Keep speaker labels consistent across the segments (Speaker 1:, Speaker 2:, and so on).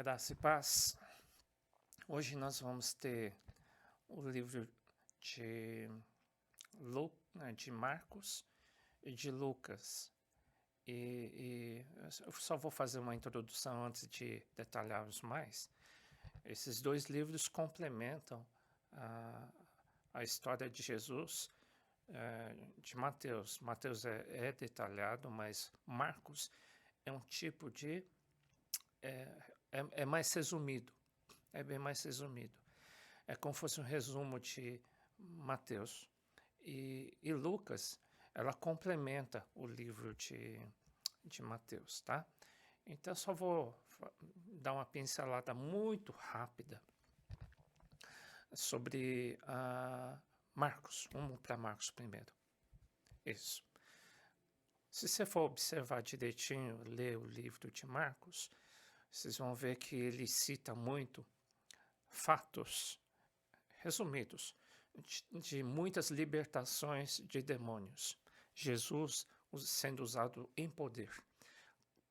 Speaker 1: Graça e paz. Hoje nós vamos ter o livro de, de Marcos e de Lucas. E eu só vou fazer uma introdução antes de detalhar-os mais. Esses dois livros complementam a história de Jesus de Mateus. Mateus é detalhado, mas Marcos é um tipo de... é mais resumido. É bem mais resumido. É como se fosse um resumo de Mateus. E Lucas, ela complementa o livro de Mateus, tá? Então, só vou dar uma pincelada muito rápida sobre Marcos. Vamos para Marcos primeiro. Isso. Se você for observar direitinho, ler o livro de Marcos, vocês vão ver que ele cita muito fatos resumidos de muitas libertações de demônios. Jesus sendo usado em poder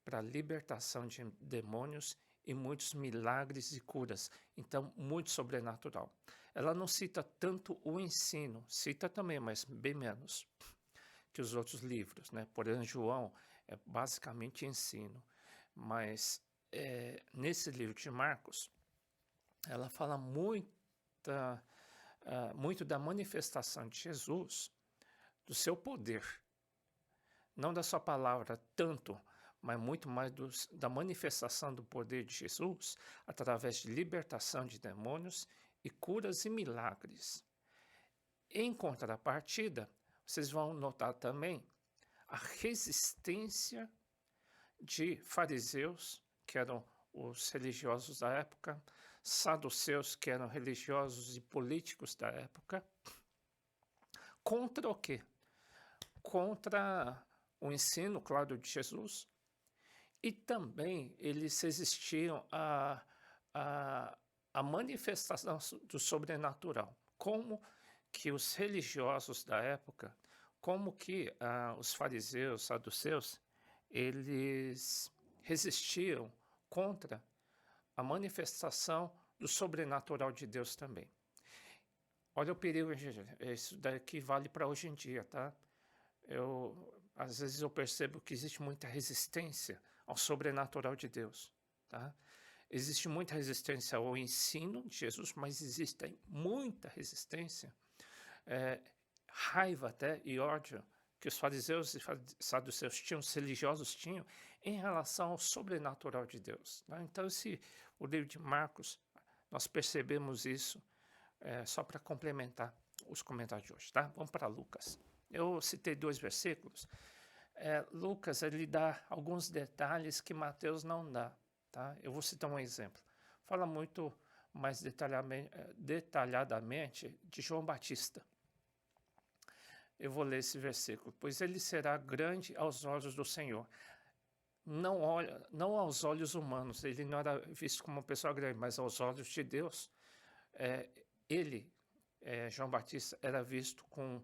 Speaker 1: para libertação de demônios e muitos milagres e curas. Então, muito sobrenatural. Ela não cita tanto o ensino, cita também, mas bem menos que os outros livros, né? Por exemplo, João é basicamente ensino, mas nesse livro de Marcos, ela fala muito da manifestação de Jesus, do seu poder, não da sua palavra tanto, mas muito mais da manifestação do poder de Jesus através de libertação de demônios e curas e milagres. Em contrapartida, vocês vão notar também a resistência de fariseus, que eram os religiosos da época, saduceus, que eram religiosos e políticos da época, contra o quê? Contra o ensino, claro, de Jesus, e também eles resistiam à manifestação do sobrenatural, como que os religiosos da época, como que os fariseus, saduceus, eles resistiam contra a manifestação do sobrenatural de Deus também. Olha o perigo, isso daqui vale para hoje em dia, tá? Às vezes eu percebo que existe muita resistência ao sobrenatural de Deus, tá? Existe muita resistência ao ensino de Jesus, mas existe muita resistência, raiva até e ódio que os fariseus e saduceus tinham, os religiosos tinham, em relação ao sobrenatural de Deus. Tá? Então, o livro de Marcos, nós percebemos isso, só para complementar os comentários de hoje. Tá? Vamos para Lucas. Eu citei 2 versículos. Lucas, ele dá alguns detalhes que Mateus não dá. Tá? Eu vou citar um exemplo. Fala muito mais detalhadamente de João Batista. Eu vou ler esse versículo. Pois ele será grande aos olhos do Senhor. Não aos olhos humanos. Ele não era visto como uma pessoa grande, mas aos olhos de Deus. João Batista, era visto com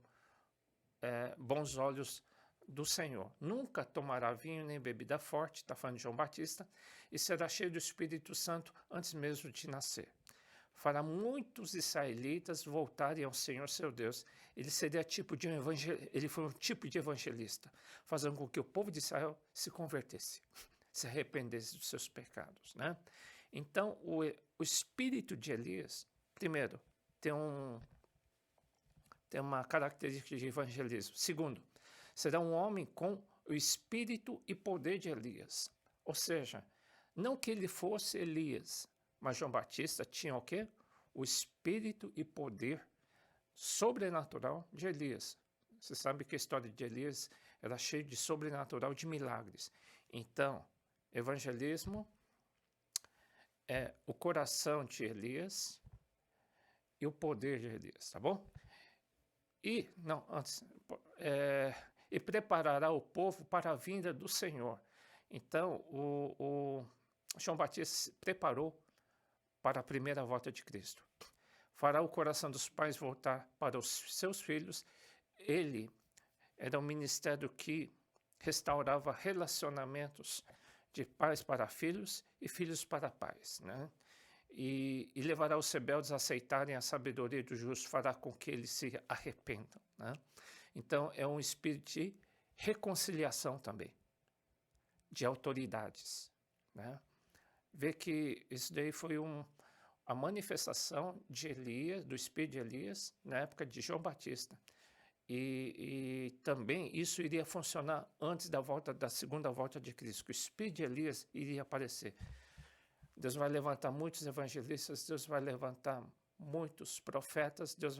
Speaker 1: bons olhos do Senhor. Nunca tomará vinho nem bebida forte, está falando de João Batista, e será cheio do Espírito Santo antes mesmo de nascer. Fará muitos israelitas voltarem ao Senhor seu Deus. Ele foi um tipo de evangelista, fazendo com que o povo de Israel se convertesse, se arrependesse dos seus pecados, né? Então, o espírito de Elias, primeiro, tem uma característica de evangelismo. Segundo, será um homem com o espírito e poder de Elias. Ou seja, não que ele fosse Elias, mas João Batista tinha o quê? O espírito e poder sobrenatural de Elias. Você sabe que a história de Elias era cheia de sobrenatural, de milagres. Então, evangelismo é o coração de Elias e o poder de Elias, tá bom? E preparará o povo para a vinda do Senhor. Então, o João Batista se preparou para a primeira volta de Cristo. Fará o coração dos pais voltar para os seus filhos. Ele era um ministério que restaurava relacionamentos de pais para filhos e filhos para pais, né? E levará os rebeldes a aceitarem a sabedoria do justo, fará com que eles se arrependam, né? Então, é um espírito de reconciliação também, de autoridades, né? Vê que isso daí foi a manifestação de Elias, do espírito de Elias, na época de João Batista. E também isso iria funcionar antes da segunda volta de Cristo, que o espírito de Elias iria aparecer. Deus vai levantar muitos evangelistas, Deus vai levantar muitos profetas, Deus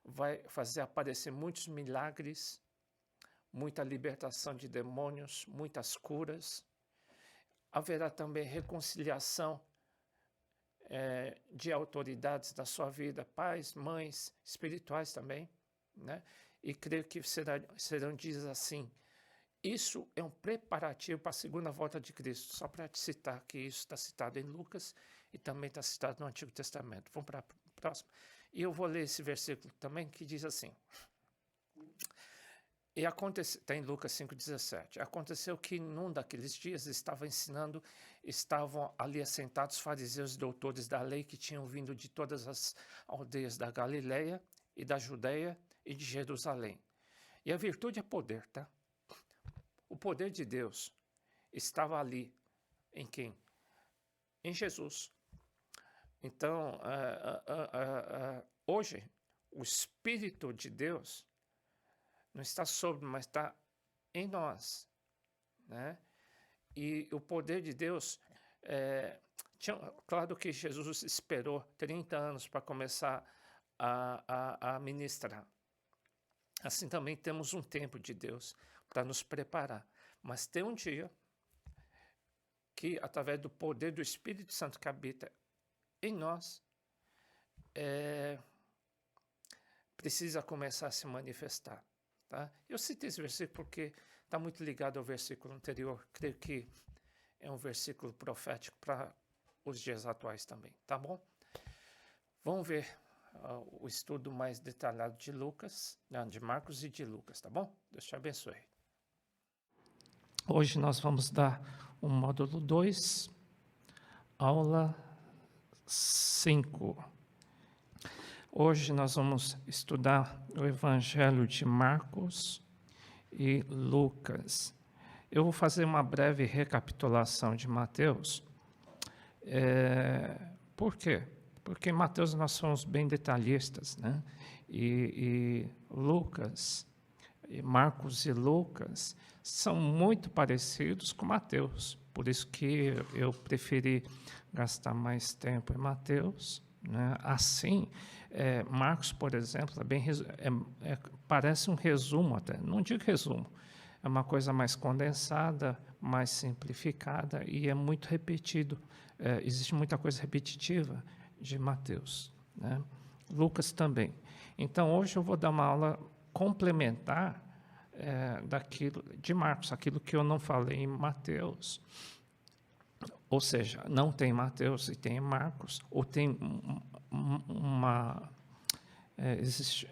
Speaker 1: vai fazer aparecer muitos milagres, muita libertação de demônios, muitas curas. Haverá também reconciliação de autoridades da sua vida, pais, mães, espirituais também, né? E creio que serão dias assim. Isso é um preparativo para a segunda volta de Cristo. Só para te citar que isso está citado em Lucas e também está citado no Antigo Testamento. Vamos para a próxima. E eu vou ler esse versículo também que diz assim. E está em Lucas 5,17. Aconteceu que num daqueles dias estavam ali assentados fariseus e doutores da lei que tinham vindo de todas as aldeias da Galileia e da Judeia e de Jerusalém. E a virtude é poder, tá? O poder de Deus estava ali. Em quem? Em Jesus. Então, hoje, o Espírito de Deus não está sobre, mas está em nós, né? E o poder de Deus, claro que Jesus esperou 30 anos para começar a ministrar. Assim também temos um tempo de Deus para nos preparar. Mas tem um dia que, através do poder do Espírito Santo que habita em nós, precisa começar a se manifestar. Tá? Eu citei esse versículo porque está muito ligado ao versículo anterior. Creio que é um versículo profético para os dias atuais também. Tá bom? Vamos ver o estudo mais detalhado de de Marcos e de Lucas, tá bom? Deus te abençoe. Hoje nós vamos dar o módulo 2, aula 5. Hoje nós vamos estudar o Evangelho de Marcos e Lucas. Eu vou fazer uma breve recapitulação de Mateus. Por quê? Porque em Mateus nós somos bem detalhistas, né? E Lucas, Marcos e Lucas são muito parecidos com Mateus. Por isso que eu preferi gastar mais tempo em Mateus, né? Assim, Marcos, por exemplo, parece um resumo até. Não digo resumo, é uma coisa mais condensada, mais simplificada e é muito repetido. Existe muita coisa repetitiva de Mateus, né? Lucas também. Então, hoje eu vou dar uma aula complementar daquilo de Marcos, aquilo que eu não falei em Mateus. Ou seja, não tem Mateus e tem Marcos, ou tem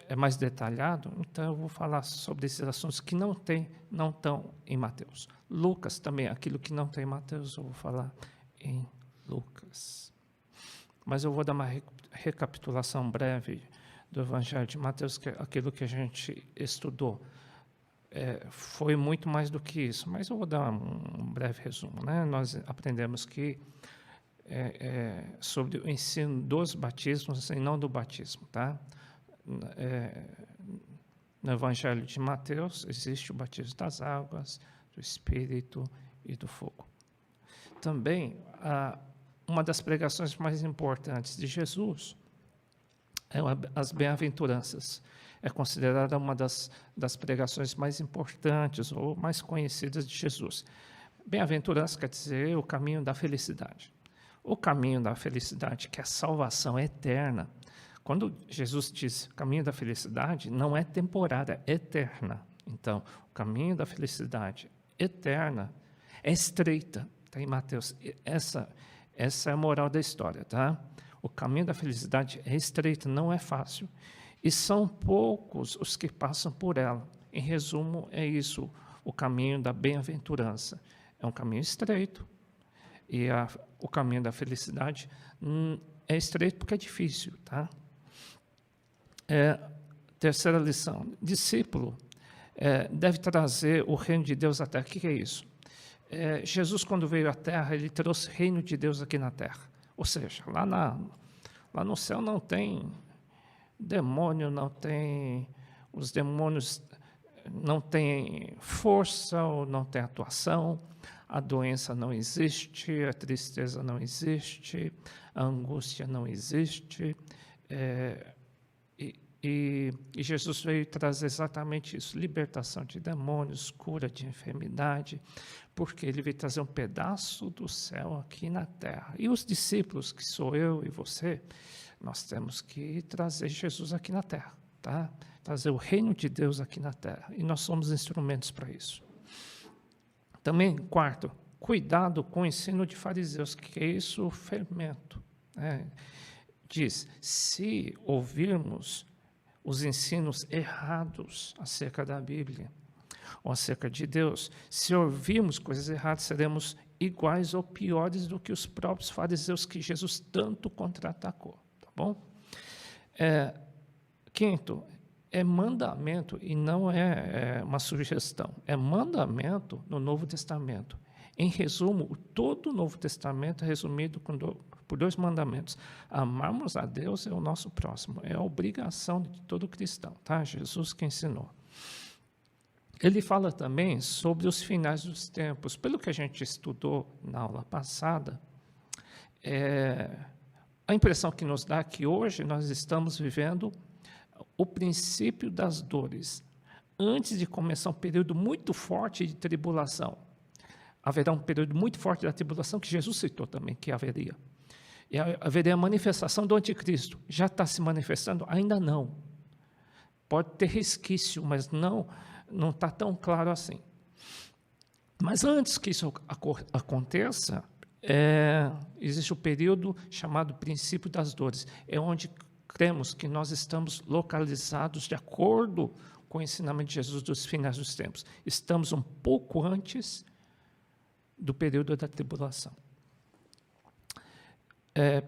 Speaker 1: é mais detalhado, então eu vou falar sobre esses assuntos que não estão em Mateus. Lucas também, aquilo que não tem em Mateus, eu vou falar em Lucas. Mas eu vou dar uma recapitulação breve do Evangelho de Mateus, que é aquilo que a gente estudou. Foi muito mais do que isso, mas eu vou dar um breve resumo, né? Nós aprendemos que sobre o ensino dos batismos e não do batismo, tá? No Evangelho de Mateus existe o batismo das águas, do Espírito e do fogo. Também, uma das pregações mais importantes de Jesus é as bem-aventuranças. É considerada uma das pregações mais importantes ou mais conhecidas de Jesus. Bem-aventurança quer dizer o caminho da felicidade. O caminho da felicidade, que é a salvação eterna. Quando Jesus diz caminho da felicidade, não é temporária, é eterna. Então, o caminho da felicidade eterna é estreita. Está em Mateus. Essa é a moral da história, tá? O caminho da felicidade é estreito, não é fácil. E são poucos os que passam por ela. Em resumo, é isso, o caminho da bem-aventurança. é um caminho estreito. E o caminho da felicidade é estreito porque é difícil, tá? Terceira lição: discípulo deve trazer o reino de Deus à terra. O que é isso? Jesus, quando veio à terra, ele trouxe o reino de Deus aqui na terra. Ou seja, lá no céu não tem demônio, não tem... Os demônios não têm força ou não têm atuação. A doença não existe, a tristeza não existe, a angústia não existe. E Jesus veio trazer exatamente isso, libertação de demônios, cura de enfermidade, porque ele veio trazer um pedaço do céu aqui na terra. E os discípulos, que sou eu e você, nós temos que trazer Jesus aqui na terra, tá? Trazer o reino de Deus aqui na terra. E nós somos instrumentos para isso. Também, quarto, cuidado com o ensino de fariseus, que é isso, o fermento. Diz, se ouvirmos os ensinos errados acerca da Bíblia, ou acerca de Deus, se ouvirmos coisas erradas, seremos iguais ou piores do que os próprios fariseus que Jesus tanto contra-atacou, tá bom? Quinto, é mandamento e não é uma sugestão, é mandamento no Novo Testamento. Em resumo, todo o Novo Testamento é resumido por 2 mandamentos. Amarmos a Deus e o nosso próximo. É a obrigação de todo cristão, tá? Jesus que ensinou. Ele fala também sobre os finais dos tempos. Pelo que a gente estudou na aula passada, a impressão que nos dá é que hoje nós estamos vivendo o princípio das dores. Antes de começar um período muito forte de tribulação, haverá um período muito forte da tribulação que Jesus citou também, que haveria. E haveria a manifestação do anticristo. Já está se manifestando? Ainda não. Pode ter resquício, mas não está tão claro assim. Mas antes que isso aconteça, existe o período chamado princípio das dores. É onde cremos que nós estamos localizados de acordo com o ensinamento de Jesus dos finais dos tempos. Estamos um pouco antes do período da tribulação.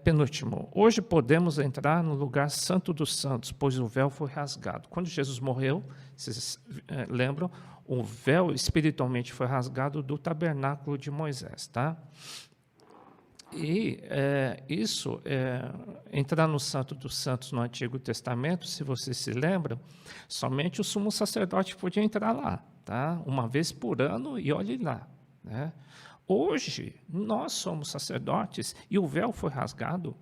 Speaker 1: Penúltimo, hoje podemos entrar no lugar santo dos santos, pois o véu foi rasgado. Quando Jesus morreu, vocês lembram, o véu espiritualmente foi rasgado do tabernáculo de Moisés, tá? E entrar no Santo dos Santos no Antigo Testamento, se vocês se lembram, somente o sumo sacerdote podia entrar lá, tá? Uma vez por ano, e olhe lá, né? Hoje, nós somos sacerdotes e o véu foi rasgado,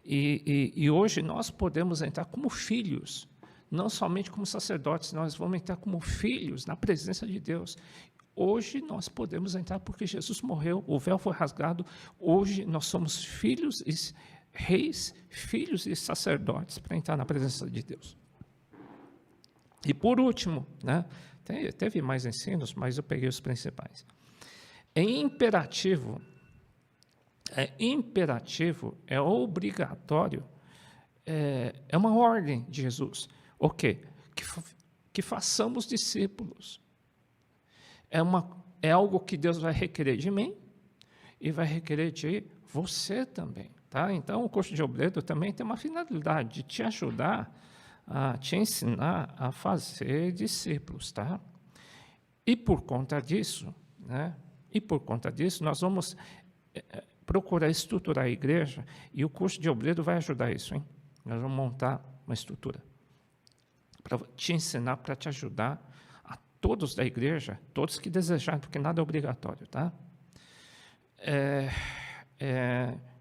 Speaker 1: e hoje nós podemos entrar como filhos, não somente como sacerdotes, nós vamos entrar como filhos na presença de Deus. Hoje nós podemos entrar porque Jesus morreu, o véu foi rasgado. Hoje nós somos filhos e reis, filhos e sacerdotes para entrar na presença de Deus. E por último, né, teve mais ensinos, mas eu peguei os principais. É imperativo, é obrigatório, é uma ordem de Jesus. O quê? Que façamos discípulos. É algo que Deus vai requerer de mim e vai requerer de você também, tá? Então, o curso de obreiro também tem uma finalidade de te ajudar, a te ensinar a fazer discípulos, tá? E por conta disso, né? Nós vamos procurar estruturar a igreja e o curso de obreiro vai ajudar isso, hein? Nós vamos montar uma estrutura para te ensinar, para te ajudar, todos da igreja, todos que desejarem, porque nada é obrigatório, tá?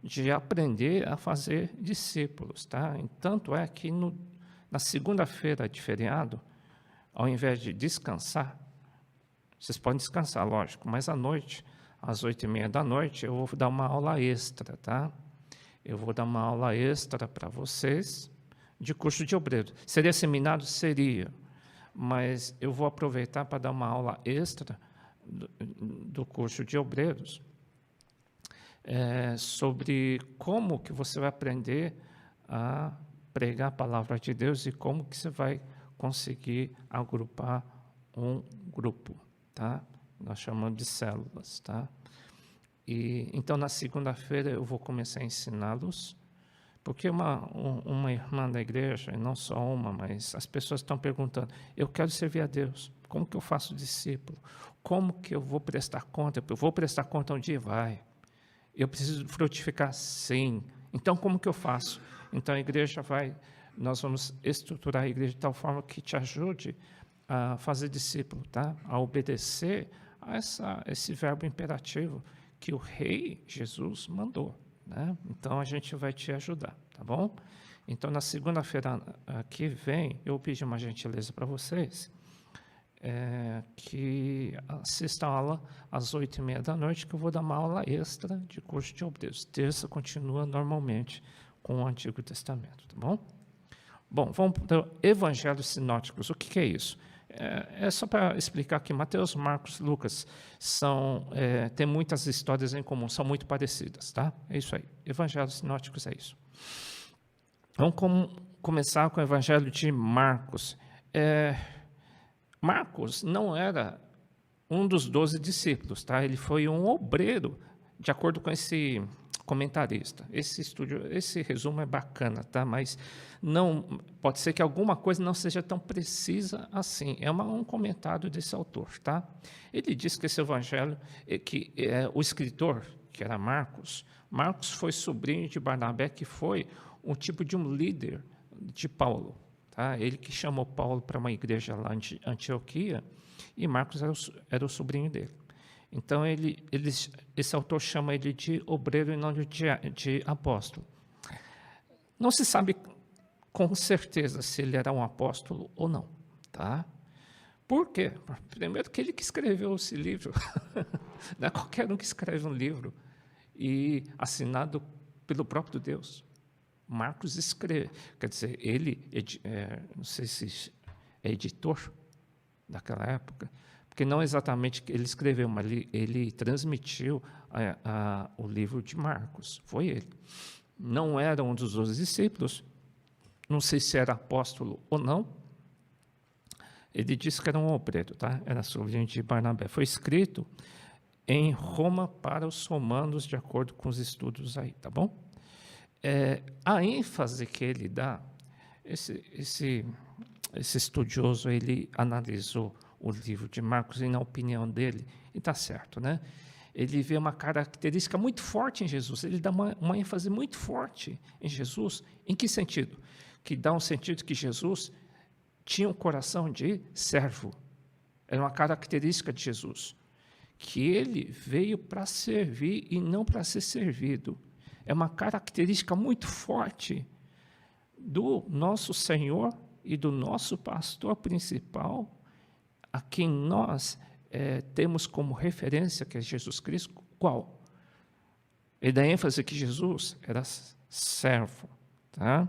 Speaker 1: De aprender a fazer discípulos, tá? Tanto é que na segunda-feira de feriado, ao invés de descansar, vocês podem descansar, lógico, mas à noite, às 8h30 da noite, eu vou dar uma aula extra, tá? Eu vou dar uma aula extra para vocês de curso de obreiro. Seria seminário? Seria. Mas eu vou aproveitar para dar uma aula extra do curso de obreiros sobre como que você vai aprender a pregar a palavra de Deus e como que você vai conseguir agrupar um grupo, tá? Nós chamamos de células, tá? E então, na segunda-feira, eu vou começar a ensiná-los, porque uma irmã da igreja, e não só uma, mas as pessoas estão perguntando, eu quero servir a Deus, como que eu faço discípulo? Como que eu vou prestar conta? Eu vou prestar conta um dia? Vai. Eu preciso frutificar? Sim. Então, como que eu faço? Então, a igreja nós vamos estruturar a igreja de tal forma que te ajude a fazer discípulo, tá? A obedecer a esse verbo imperativo que o Rei Jesus mandou, né? Então, a gente vai te ajudar, tá bom? Então, na segunda-feira que vem, eu pedi uma gentileza para vocês, que assistam a aula às 8h30 da noite, que eu vou dar uma aula extra de curso de obreiros. Terça continua normalmente com o Antigo Testamento, tá bom? Bom, vamos para o Evangelhos Sinóticos. O que é isso? É só para explicar que Mateus, Marcos, Lucas têm muitas histórias em comum, são muito parecidas, tá? É isso aí. Evangelhos Sinóticos é isso. Vamos começar com o Evangelho de Marcos. Marcos não era um dos 12 discípulos, tá? Ele foi um obreiro, de acordo com esse comentarista. Esse resumo é bacana, tá? Mas não pode ser que alguma coisa não seja tão precisa assim. É um comentário desse autor, tá? Ele diz que esse evangelho, que o escritor, que era Marcos foi sobrinho de Barnabé, que foi um tipo de um líder de Paulo, tá? Ele que chamou Paulo para uma igreja lá em Antioquia, e Marcos era o sobrinho dele. Então, esse autor chama ele de obreiro e não de apóstolo. Não se sabe com certeza se ele era um apóstolo ou não, tá? Por quê? Primeiro que ele que escreveu esse livro. Não é qualquer um que escreve um livro e assinado pelo próprio Deus. Marcos escreve, quer dizer, ele, não sei se é editor daquela época, porque não exatamente ele escreveu, mas ele transmitiu o livro de Marcos, foi ele. Não era um dos 12 discípulos, não sei se era apóstolo ou não. Ele disse que era um obreiro, tá? Era sobrinho de Barnabé. Foi escrito em Roma para os romanos, de acordo com os estudos aí, tá bom? A ênfase que ele dá, esse estudioso, ele analisou o livro de Marcos e, na opinião dele, e está certo, né? Ele vê uma característica muito forte em Jesus, ele dá uma ênfase muito forte em Jesus. Em que sentido? Que dá um sentido que Jesus tinha um coração de servo. Era uma característica de Jesus, que ele veio para servir e não para ser servido. É uma característica muito forte do nosso Senhor e do nosso pastor principal, a quem nós temos como referência, que é Jesus Cristo. Qual? Ele dá ênfase que Jesus era servo, tá?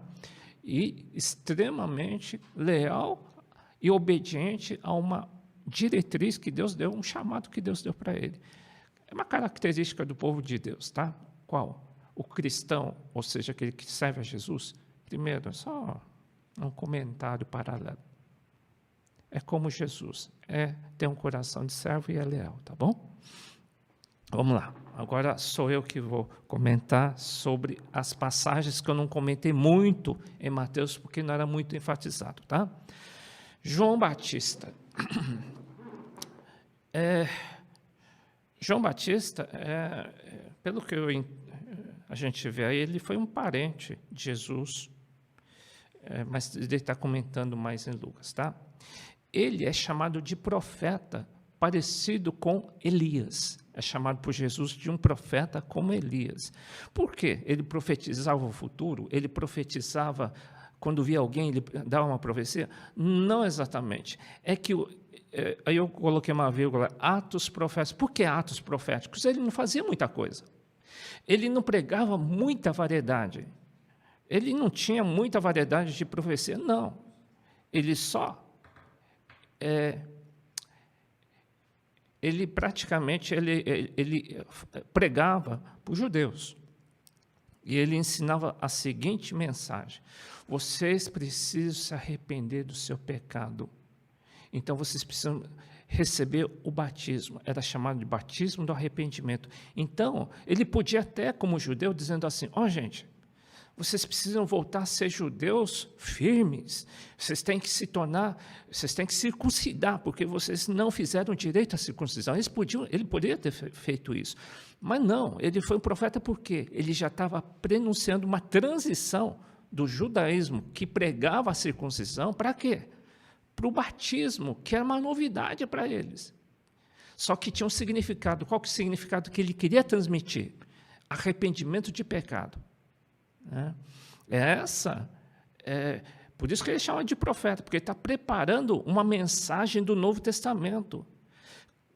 Speaker 1: E extremamente leal e obediente a uma diretriz que Deus deu, um chamado que Deus deu para ele. É uma característica do povo de Deus, tá? Qual? O cristão, ou seja, aquele que serve a Jesus. Primeiro, só um comentário paralelo. É como Jesus, tem um coração de servo e é leal, tá bom? Vamos lá. Agora sou eu que vou comentar sobre as passagens que eu não comentei muito em Mateus, porque não era muito enfatizado, tá? João Batista. João Batista, pelo que a gente vê aí, ele foi um parente de Jesus, mas ele está comentando mais em Lucas, tá? Ele é chamado de profeta, parecido com Elias. É chamado por Jesus de um profeta como Elias. Por quê? Ele profetizava o futuro? Ele profetizava, quando via alguém, ele dava uma profecia? Não exatamente. É que, aí eu coloquei uma vírgula, atos proféticos. Por que atos proféticos? Ele não fazia muita coisa. Ele não pregava muita variedade. Ele não tinha muita variedade de profecia, não. Ele só... ele praticamente ele pregava para os judeus. E ele ensinava a seguinte mensagem: vocês precisam se arrepender do seu pecado. Então, vocês precisam receber o batismo. Era chamado de batismo do arrependimento. Então, ele podia até, como judeu, dizendo assim, gente, vocês precisam voltar a ser judeus firmes. Vocês têm que circuncidar, porque vocês não fizeram direito à circuncisão. Ele poderia ter feito isso. Mas não, ele foi um profeta porque ele já estava prenunciando uma transição do judaísmo que pregava a circuncisão, para quê? Para o batismo, que era uma novidade para eles. Só que tinha um significado. Qual que é o significado que ele queria transmitir? Arrependimento de pecado. Por isso que ele chama de profeta, porque ele está preparando uma mensagem do Novo Testamento,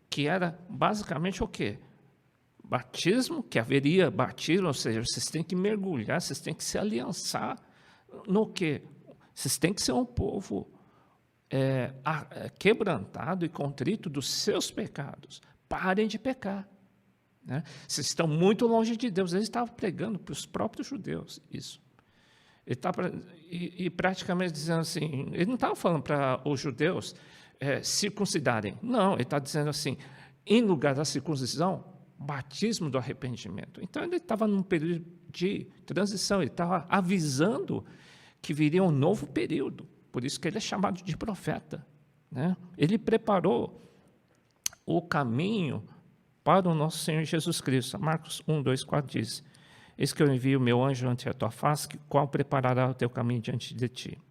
Speaker 1: que era basicamente o quê? Batismo, que haveria batismo, ou seja, vocês têm que mergulhar, vocês têm que se aliançar no quê? Vocês têm que ser um povo quebrantado e contrito dos seus pecados. Parem de pecar. Vocês estão muito longe de Deus. Ele estava pregando para os próprios judeus isso. Ele estava, e praticamente dizendo assim, ele não estava falando para os judeus circuncidarem. Não, ele está dizendo assim, em lugar da circuncisão, batismo do arrependimento. Então, ele estava num período de transição, ele estava avisando que viria um novo período. Por isso que ele é chamado de profeta. Ele preparou o caminho para o nosso Senhor Jesus Cristo. Marcos 1, 2, 4 diz, eis que eu envio o meu anjo ante a tua face, qual preparará o teu caminho diante de ti.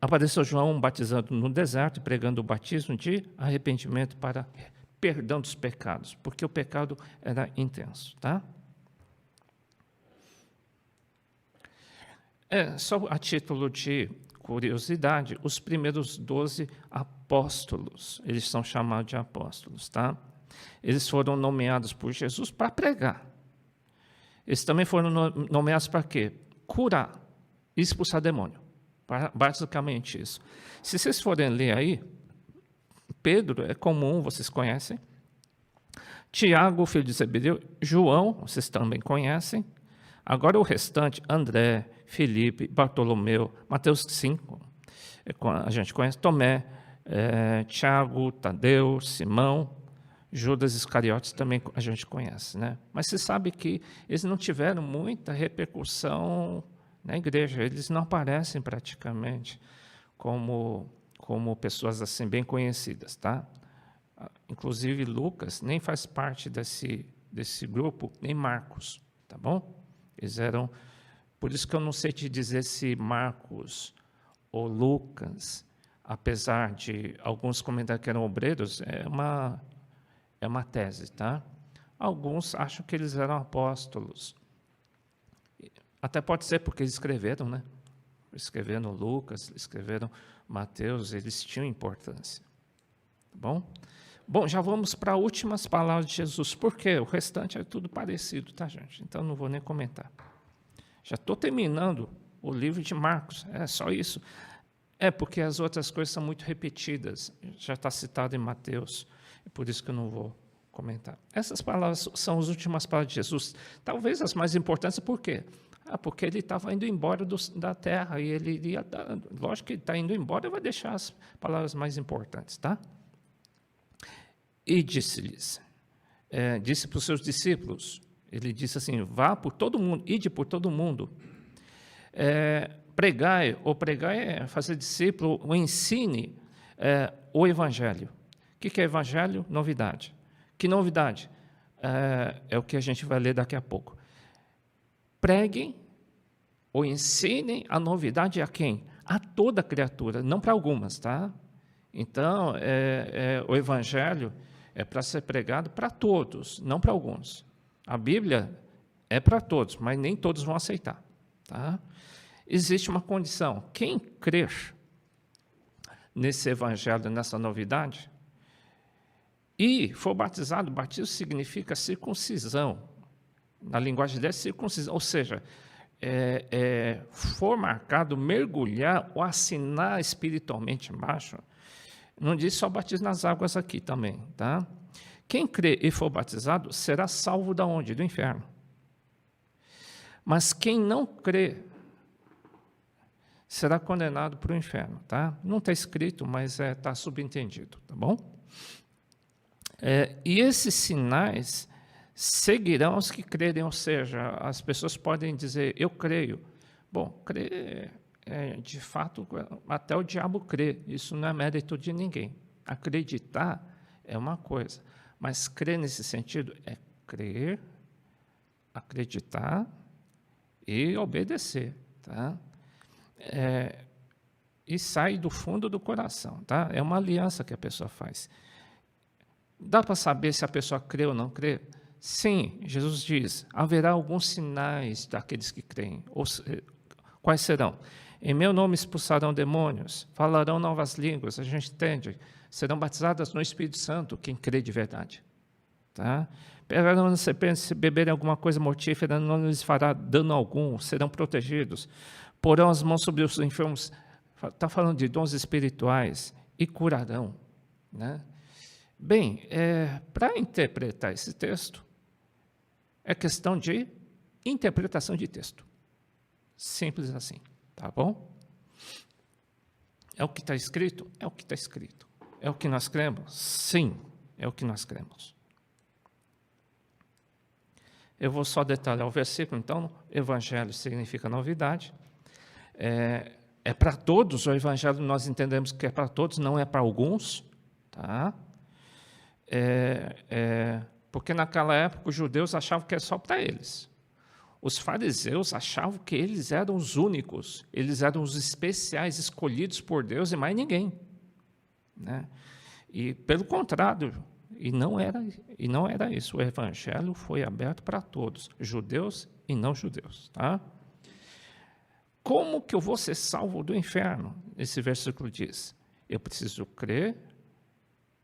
Speaker 1: Apareceu João batizando no deserto, pregando o batismo de arrependimento para perdão dos pecados, porque o pecado era intenso. Tá? Só a título de curiosidade, os primeiros 12 apóstolos, eles são chamados de apóstolos, tá? Eles foram nomeados por Jesus para pregar. Eles também foram nomeados para quê? Curar e expulsar demônio. Basicamente isso. Se vocês forem ler aí, Pedro é comum, vocês conhecem. Tiago, filho de Zebedeu, João, vocês também conhecem. Agora o restante, André, Felipe, Bartolomeu, Mateus 5, a gente conhece, Tomé, Tiago, Tadeu, Simão, Judas Iscariotes também a gente conhece. Mas você sabe que eles não tiveram muita repercussão na igreja, eles não aparecem praticamente como pessoas assim bem conhecidas. Tá? Inclusive Lucas nem faz parte desse grupo, nem Marcos. Tá bom? Eles eram... Por isso que eu não sei te dizer se Marcos ou Lucas, apesar de alguns comentários que eram obreiros, é uma tese, tá? Alguns acham que eles eram apóstolos. Até pode ser porque eles escreveram, Escreveram Lucas, escreveram Mateus, eles tinham importância. Tá bom? Bom, já vamos para as últimas palavras de Jesus, porque o restante é tudo parecido, tá, gente? Então, não vou nem comentar. Já estou terminando o livro de Marcos, é só isso. Porque as outras coisas são muito repetidas, já está citado em Mateus, é por isso que eu não vou comentar. Essas palavras são as últimas palavras de Jesus, talvez as mais importantes, por quê? Porque ele estava indo embora da terra, e ele iria dar, lógico que ele está indo embora, vai deixar as palavras mais importantes, tá? E disse-lhes, disse para os seus discípulos, ele disse assim, vá por todo mundo, ide por todo mundo, pregai é fazer discípulo, ou ensine o evangelho. O que é evangelho? Novidade. Que novidade? É o que a gente vai ler daqui a pouco. Preguem ou ensinem a novidade a quem? A toda criatura, não para algumas, tá? Então, o evangelho é para ser pregado para todos, não para alguns. A Bíblia é para todos, mas nem todos vão aceitar. Tá? Existe uma condição. Quem crer nesse evangelho, nessa novidade, e for batizado, batismo significa circuncisão. Na linguagem dessa, circuncisão. Ou seja, for marcado, mergulhar ou assinar espiritualmente embaixo, não diz só batismo nas águas aqui também, tá? Quem crê e for batizado será salvo da onde? Do inferno. Mas quem não crê será condenado para o inferno, tá? Não está escrito, mas está subentendido, tá bom? E esses sinais seguirão os que crerem, ou seja, as pessoas podem dizer, eu creio. Bom, crer, de fato, até o diabo crê, isso não é mérito de ninguém. Acreditar é uma coisa, mas crer nesse sentido é crer, acreditar e obedecer, tá? E sai do fundo do coração, tá? É uma aliança que a pessoa faz. Dá para saber se a pessoa crê ou não crê? Sim, Jesus diz, haverá alguns sinais daqueles que creem. Quais serão? Em meu nome expulsarão demônios, falarão novas línguas, a gente entende, serão batizadas no Espírito Santo, quem crê de verdade. Tá? Pegarão na serpente, se beberem alguma coisa mortífera, não lhes fará dano algum, serão protegidos. Porão as mãos sobre os enfermos, está falando de dons espirituais, e curarão. Né? Bem, para interpretar esse texto, é questão de interpretação de texto. Simples assim, tá bom? É o que está escrito? É o que está escrito. É o que nós cremos? Sim, é o que nós cremos. Eu vou só detalhar o versículo, então, evangelho significa novidade. É para todos, o evangelho nós entendemos que é para todos, não é para alguns, tá? Porque naquela época os judeus achavam que era só para eles. Os fariseus achavam que eles eram os únicos, eles eram os especiais escolhidos por Deus e mais ninguém. Né? E pelo contrário, e não era isso, o evangelho foi aberto para todos, judeus e não judeus. Tá? Como que eu vou ser salvo do inferno? Esse versículo diz, eu preciso crer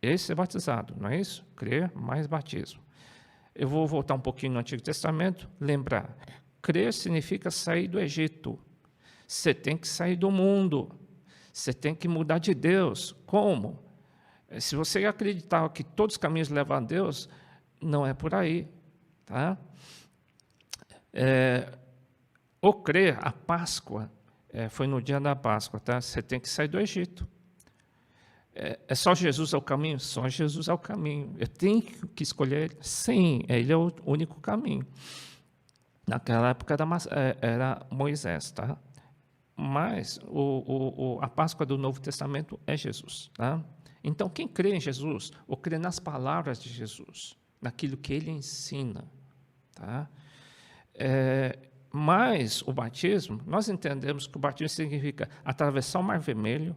Speaker 1: e ser batizado, não é isso? Crer mais batismo. Eu vou voltar um pouquinho no Antigo Testamento, lembrar, crer significa sair do Egito. Você tem que sair do mundo, você tem que mudar de Deus. Como? Se você acreditar que todos os caminhos levam a Deus, não é por aí. Tá? O crer, a Páscoa, foi no dia da Páscoa, tá? Você tem que sair do Egito. É só Jesus é o caminho? Só Jesus é o caminho. Eu tenho que escolher ele? Sim, ele é o único caminho. Naquela época era Moisés, tá? Mas a Páscoa do Novo Testamento é Jesus, tá? Então, quem crê em Jesus, ou crê nas palavras de Jesus, naquilo que ele ensina, tá? Mas o batismo, nós entendemos que o batismo significa atravessar o Mar Vermelho,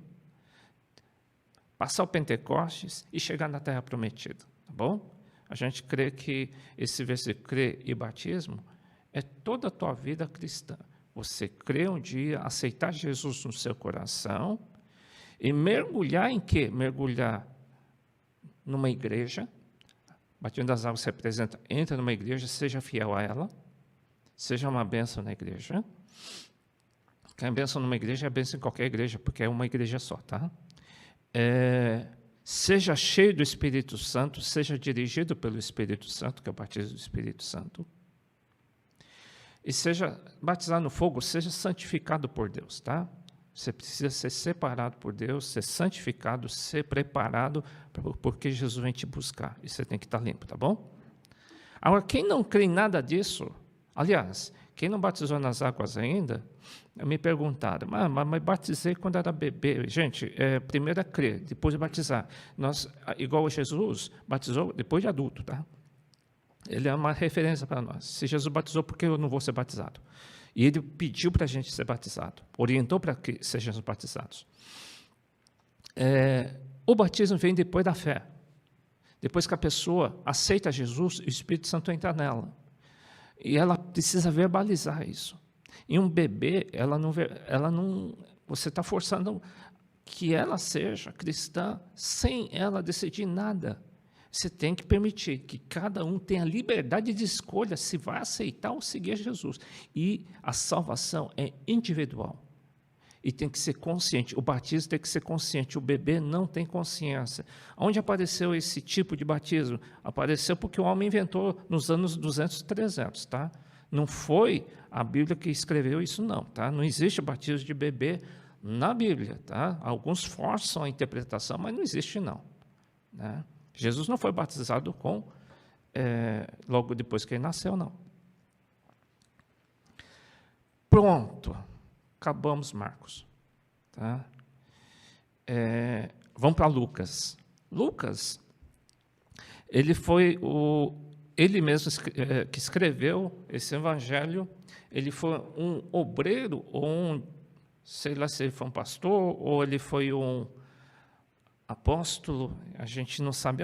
Speaker 1: passar o Pentecostes e chegar na Terra Prometida, tá bom? A gente crê que esse versículo, crer e batismo, é toda a tua vida cristã. Você crê um dia, aceitar Jesus no seu coração e mergulhar em quê? Mergulhar numa igreja. Batismo das águas representa, entra numa igreja, seja fiel a ela, seja uma bênção na igreja. Que a bênção numa igreja é bênção em qualquer igreja, porque é uma igreja só, tá? Seja cheio do Espírito Santo, seja dirigido pelo Espírito Santo, que é o batismo do Espírito Santo, e seja batizado no fogo, seja santificado por Deus, tá? Você precisa ser separado por Deus, ser santificado, ser preparado, porque Jesus vem te buscar, e você tem que estar limpo, tá bom? Agora, quem não crê em nada disso, aliás, quem não batizou nas águas ainda, me perguntaram, mas batizei quando era bebê. Gente, primeiro é crer, depois é batizar. Nós, igual Jesus, batizou depois de adulto, tá? Ele é uma referência para nós. Se Jesus batizou, por que eu não vou ser batizado? E ele pediu para a gente ser batizado, orientou para que sejamos batizados. O batismo vem depois da fé. Depois que a pessoa aceita Jesus, o Espírito Santo entra nela. E ela precisa verbalizar isso. E um bebê, você está forçando que ela seja cristã sem ela decidir nada. Você tem que permitir que cada um tenha liberdade de escolha se vai aceitar ou seguir Jesus. E a salvação é individual. E tem que ser consciente. O batismo tem que ser consciente. O bebê não tem consciência. Onde apareceu esse tipo de batismo? Apareceu porque o homem inventou nos anos 200, 300, tá? Não foi a Bíblia que escreveu isso, não. Tá? Não existe batismo de bebê na Bíblia. Tá? Alguns forçam a interpretação, mas não existe, não. Né? Jesus não foi batizado logo depois que ele nasceu, não. Pronto. Acabamos Marcos. Tá? Vamos para Lucas. Lucas, ele foi ele mesmo que escreveu esse evangelho. Ele foi um obreiro, ou sei lá se ele foi um pastor, ou ele foi um apóstolo, a gente não sabe,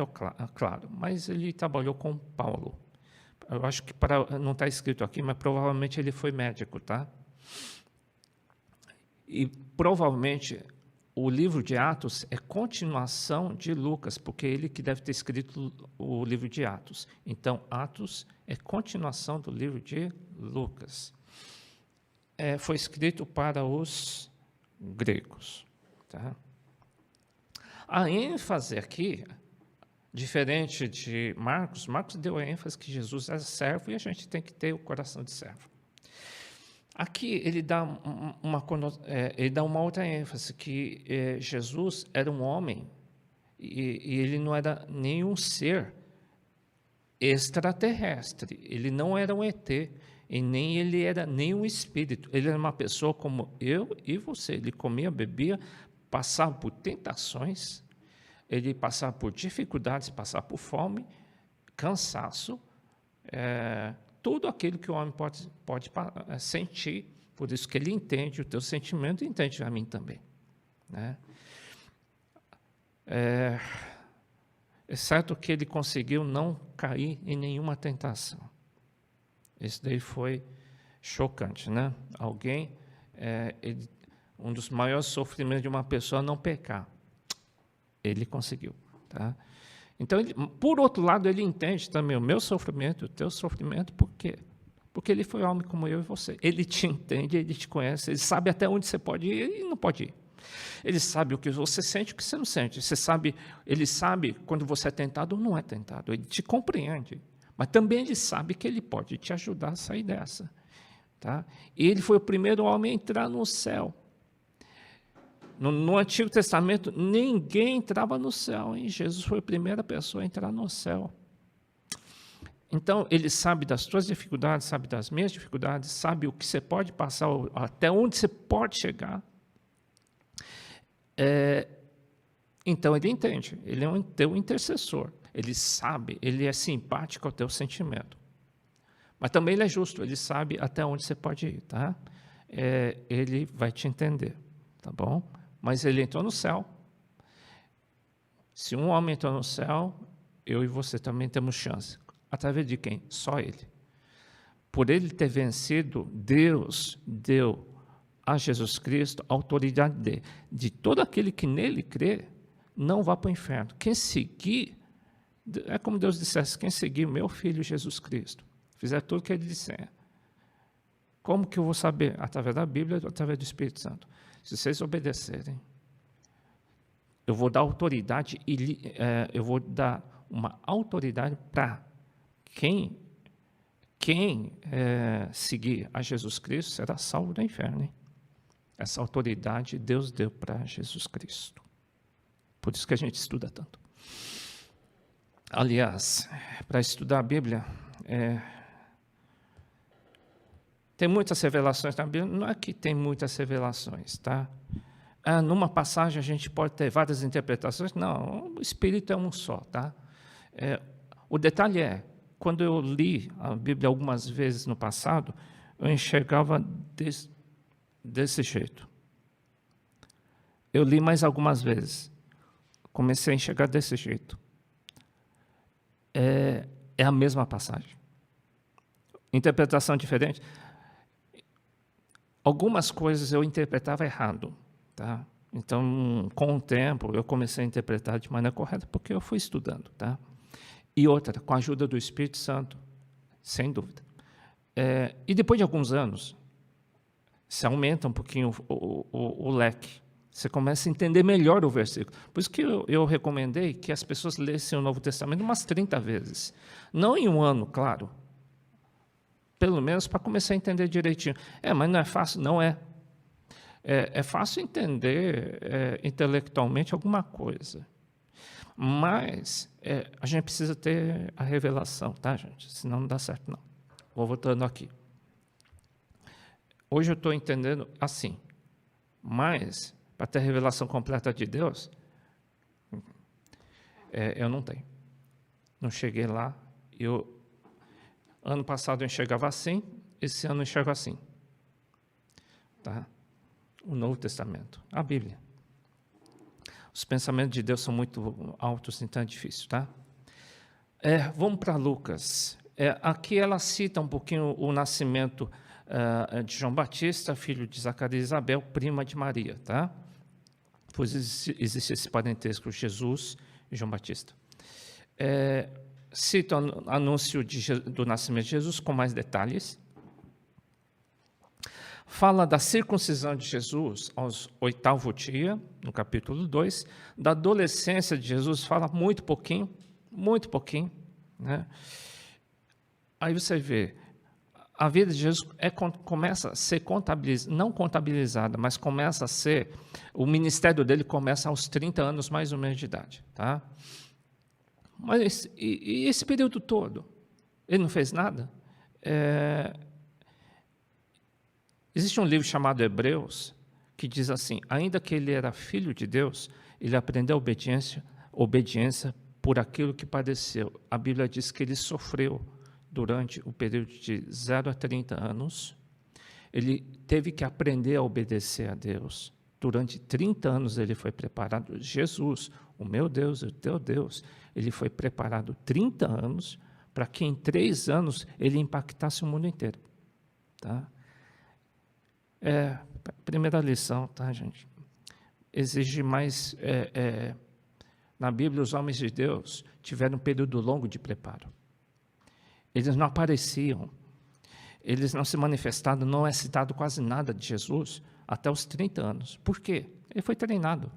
Speaker 1: claro, mas ele trabalhou com Paulo. Eu acho que não está escrito aqui, mas provavelmente ele foi médico, tá? E provavelmente o livro de Atos é continuação de Lucas, porque ele que deve ter escrito o livro de Atos. Então, Atos é continuação do livro de Lucas. Foi escrito para os gregos. Tá? A ênfase aqui, diferente de Marcos, Marcos deu a ênfase que Jesus é servo e a gente tem que ter o coração de servo. Aqui ele dá uma outra ênfase, que Jesus era um homem e ele não era nenhum ser extraterrestre. Ele não era um ET e nem ele era nenhum espírito. Ele era uma pessoa como eu e você. Ele comia, bebia, passava por tentações, ele passava por dificuldades, passava por fome, cansaço, tudo aquilo que o homem pode sentir, por isso que ele entende o teu sentimento e entende a mim também. Né? É certo que ele conseguiu não cair em nenhuma tentação. Isso daí foi chocante. Né? Um dos maiores sofrimentos de uma pessoa é não pecar. Ele conseguiu. Tá? Então, por outro lado, ele entende também o meu sofrimento, o teu sofrimento, por quê? Porque ele foi homem como eu e você. Ele te entende, ele te conhece, ele sabe até onde você pode ir e não pode ir. Ele sabe o que você sente e o que você não sente. Ele sabe quando você é tentado ou não é tentado. Ele te compreende. Mas também ele sabe que ele pode te ajudar a sair dessa. Tá? E ele foi o primeiro homem a entrar no céu. No Antigo Testamento, ninguém entrava no céu, hein? Jesus foi a primeira pessoa a entrar no céu. Então, ele sabe das suas dificuldades, sabe das minhas dificuldades, sabe o que você pode passar, até onde você pode chegar. Então, ele entende, ele é um teu intercessor. Ele sabe, ele é simpático ao teu sentimento. Mas também ele é justo, ele sabe até onde você pode ir. Tá? Ele vai te entender, tá bom? Mas ele entrou no céu. Se um homem entrou no céu, eu e você também temos chance. Através de quem? Só ele. Por ele ter vencido, Deus deu a Jesus Cristo a autoridade de todo aquele que nele crê, não vá para o inferno. Quem seguir, é como Deus dissesse, quem seguir meu filho Jesus Cristo, fizer tudo o que ele disser. Como que eu vou saber? Através da Bíblia, através do Espírito Santo. Se vocês obedecerem, eu vou dar autoridade eu vou dar uma autoridade para quem seguir a Jesus Cristo será salvo do inferno. Hein? Essa autoridade Deus deu para Jesus Cristo. Por isso que a gente estuda tanto. Aliás, para estudar a Bíblia, tem muitas revelações na Bíblia, não é que tem muitas revelações, tá? Numa passagem a gente pode ter várias interpretações, não, o Espírito é um só, tá? O detalhe quando eu li a Bíblia algumas vezes no passado, eu enxergava desse jeito. Eu li mais algumas vezes, comecei a enxergar desse jeito. É a mesma passagem. Interpretação diferente. Algumas coisas eu interpretava errado, tá? Então, com o tempo, eu comecei a interpretar de maneira correta, porque eu fui estudando, tá? E outra, com a ajuda do Espírito Santo, sem dúvida. E depois de alguns anos, se aumenta um pouquinho o leque, você começa a entender melhor o versículo. Por isso que eu recomendei que as pessoas lessem o Novo Testamento umas 30 vezes. Não em um ano, claro. pelo menos para começar a entender direitinho. Mas não é fácil? Não é. É fácil entender intelectualmente alguma coisa. Mas a gente precisa ter a revelação, tá, gente? Senão não dá certo, não. Vou voltando aqui. Hoje eu estou entendendo assim. Mas, para ter a revelação completa de Deus, eu não tenho. Não cheguei lá. Ano passado eu enxergava assim, esse ano eu enxergo assim. Tá? O Novo Testamento, a Bíblia. Os pensamentos de Deus são muito altos, então é difícil, tá? Vamos para Lucas. Aqui ela cita um pouquinho o nascimento de João Batista, filho de Zacarias e Isabel, prima de Maria, tá? Pois existe esse parentesco, Jesus e João Batista. Cita o anúncio do nascimento de Jesus com mais detalhes. Fala da circuncisão de Jesus aos 8º dia, no capítulo 2. Da adolescência de Jesus, fala muito pouquinho, né? Aí você vê, a vida de Jesus começa a ser não contabilizada, mas começa a ser, o ministério dele começa aos 30 anos, mais ou menos, de idade. Tá? Mas e esse período todo? Ele não fez nada? Existe um livro chamado Hebreus, que diz assim, ainda que ele era filho de Deus, ele aprendeu obediência por aquilo que padeceu. A Bíblia diz que ele sofreu durante o período de 0 a 30 anos. Ele teve que aprender a obedecer a Deus. Durante 30 anos ele foi preparado. Jesus, o meu Deus e o teu Deus, ele foi preparado 30 anos para que em 3 anos ele impactasse o mundo inteiro. Tá? Primeira lição, tá, gente? Exige mais... na Bíblia, os homens de Deus tiveram um período longo de preparo. Eles não apareciam, eles não se manifestaram, não é citado quase nada de Jesus até os 30 anos. Por quê? Ele foi treinado.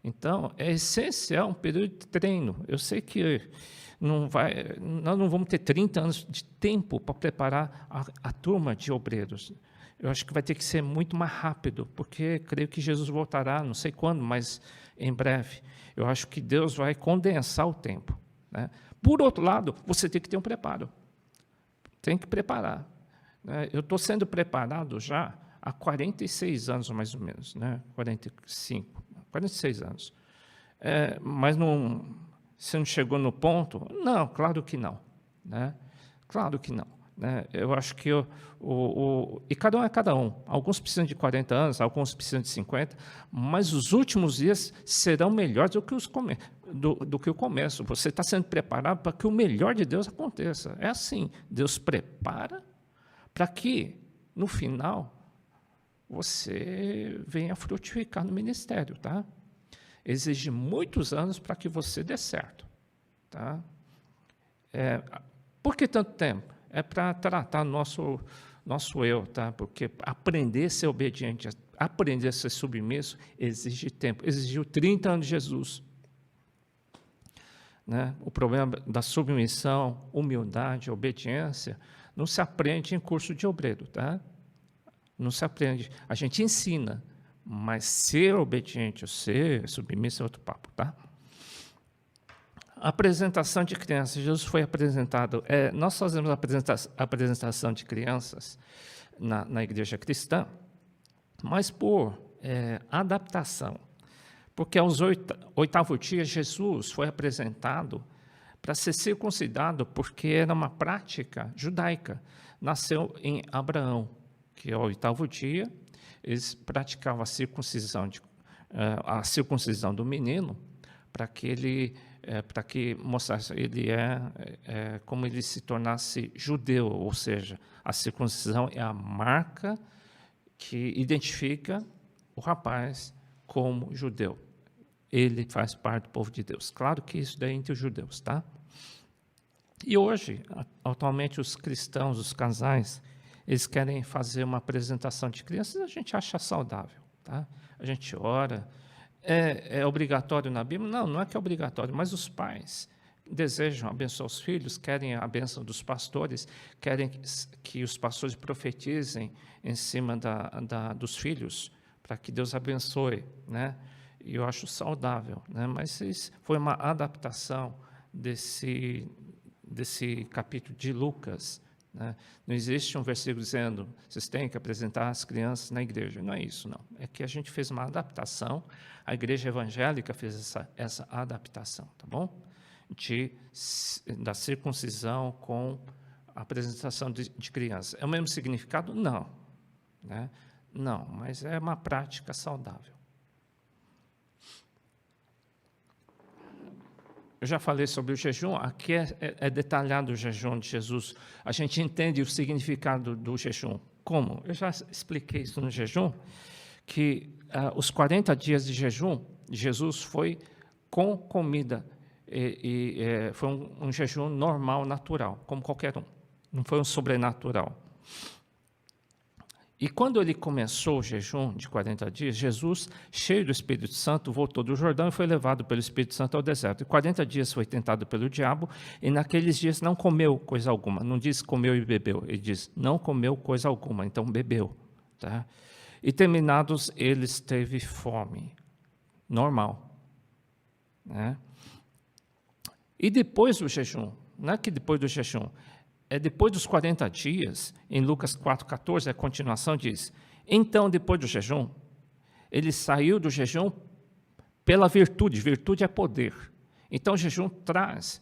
Speaker 1: Então, é essencial um período de treino. Eu sei que nós não vamos ter 30 anos de tempo para preparar a turma de obreiros. Eu acho que vai ter que ser muito mais rápido, porque creio que Jesus voltará, não sei quando, mas em breve. Eu acho que Deus vai condensar o tempo, né? Por outro lado, você tem que ter um preparo. Tem que preparar, né? Eu estou sendo preparado já há 46 anos, mais ou menos, né? 46 anos. Mas você não chegou no ponto? Não, claro que não, né? Claro que não. Né? Eu acho que e cada um é cada um. Alguns precisam de 40 anos, alguns precisam de 50, mas os últimos dias serão melhores do que o começo. Você está sendo preparado para que o melhor de Deus aconteça. É assim, Deus prepara para que, no final, você venha frutificar no ministério. Tá? Exige muitos anos para que você dê certo. Tá? Por que tanto tempo? É para tratar nosso eu, tá? Porque aprender a ser obediente, aprender a ser submisso, exige tempo. Exigiu 30 anos de Jesus. Né? O problema da submissão, humildade, obediência, não se aprende em curso de obreiro. Tá? Não se aprende. A gente ensina, mas ser obediente ou ser submisso é outro papo. Tá? Apresentação de crianças. Jesus foi apresentado. Nós fazemos apresentação de crianças na igreja cristã, mas por adaptação. Porque aos 8º dia, Jesus foi apresentado para ser circuncidado, porque era uma prática judaica. Nasceu em Abraão, que ao 8º dia, eles praticavam a circuncisão do menino, para que mostrasse ele como ele se tornasse judeu, ou seja, a circuncisão é a marca que identifica o rapaz como judeu. Ele faz parte do povo de Deus. Claro que isso daí é entre os judeus, tá? E hoje, atualmente, os cristãos, os casais, eles querem fazer uma apresentação de crianças, a gente acha saudável, tá? A gente ora. É obrigatório na Bíblia? Não, não é que é obrigatório, mas os pais desejam abençoar os filhos, querem a bênção dos pastores, querem que os pastores profetizem em cima dos filhos, para que Deus abençoe, né? E eu acho saudável, né? Mas isso foi uma adaptação desse capítulo de Lucas, né? Não existe um versículo dizendo, vocês têm que apresentar as crianças na igreja. Não é isso, não. É que a gente fez uma adaptação, a igreja evangélica fez essa adaptação, tá bom? Da circuncisão com a apresentação de crianças. É o mesmo significado? Não. Né? Não, mas é uma prática saudável. Eu já falei sobre o jejum, aqui é detalhado o jejum de Jesus. A gente entende o significado do jejum. Como? Eu já expliquei isso no jejum, que os 40 dias de jejum, Jesus foi com comida, foi um jejum normal, natural, como qualquer um. Não foi um sobrenatural. E quando ele começou o jejum de 40 dias, Jesus, cheio do Espírito Santo, voltou do Jordão e foi levado pelo Espírito Santo ao deserto. E 40 dias foi tentado pelo diabo, e naqueles dias não comeu coisa alguma. Não diz comeu e bebeu, ele diz não comeu coisa alguma, então bebeu. Tá? E terminados, eles teve fome. Normal. Né? E depois do jejum, não é que depois do jejum, é depois dos 40 dias, em Lucas 4,14, a continuação diz, então, depois do jejum, ele saiu do jejum pela virtude é poder. Então, o jejum traz...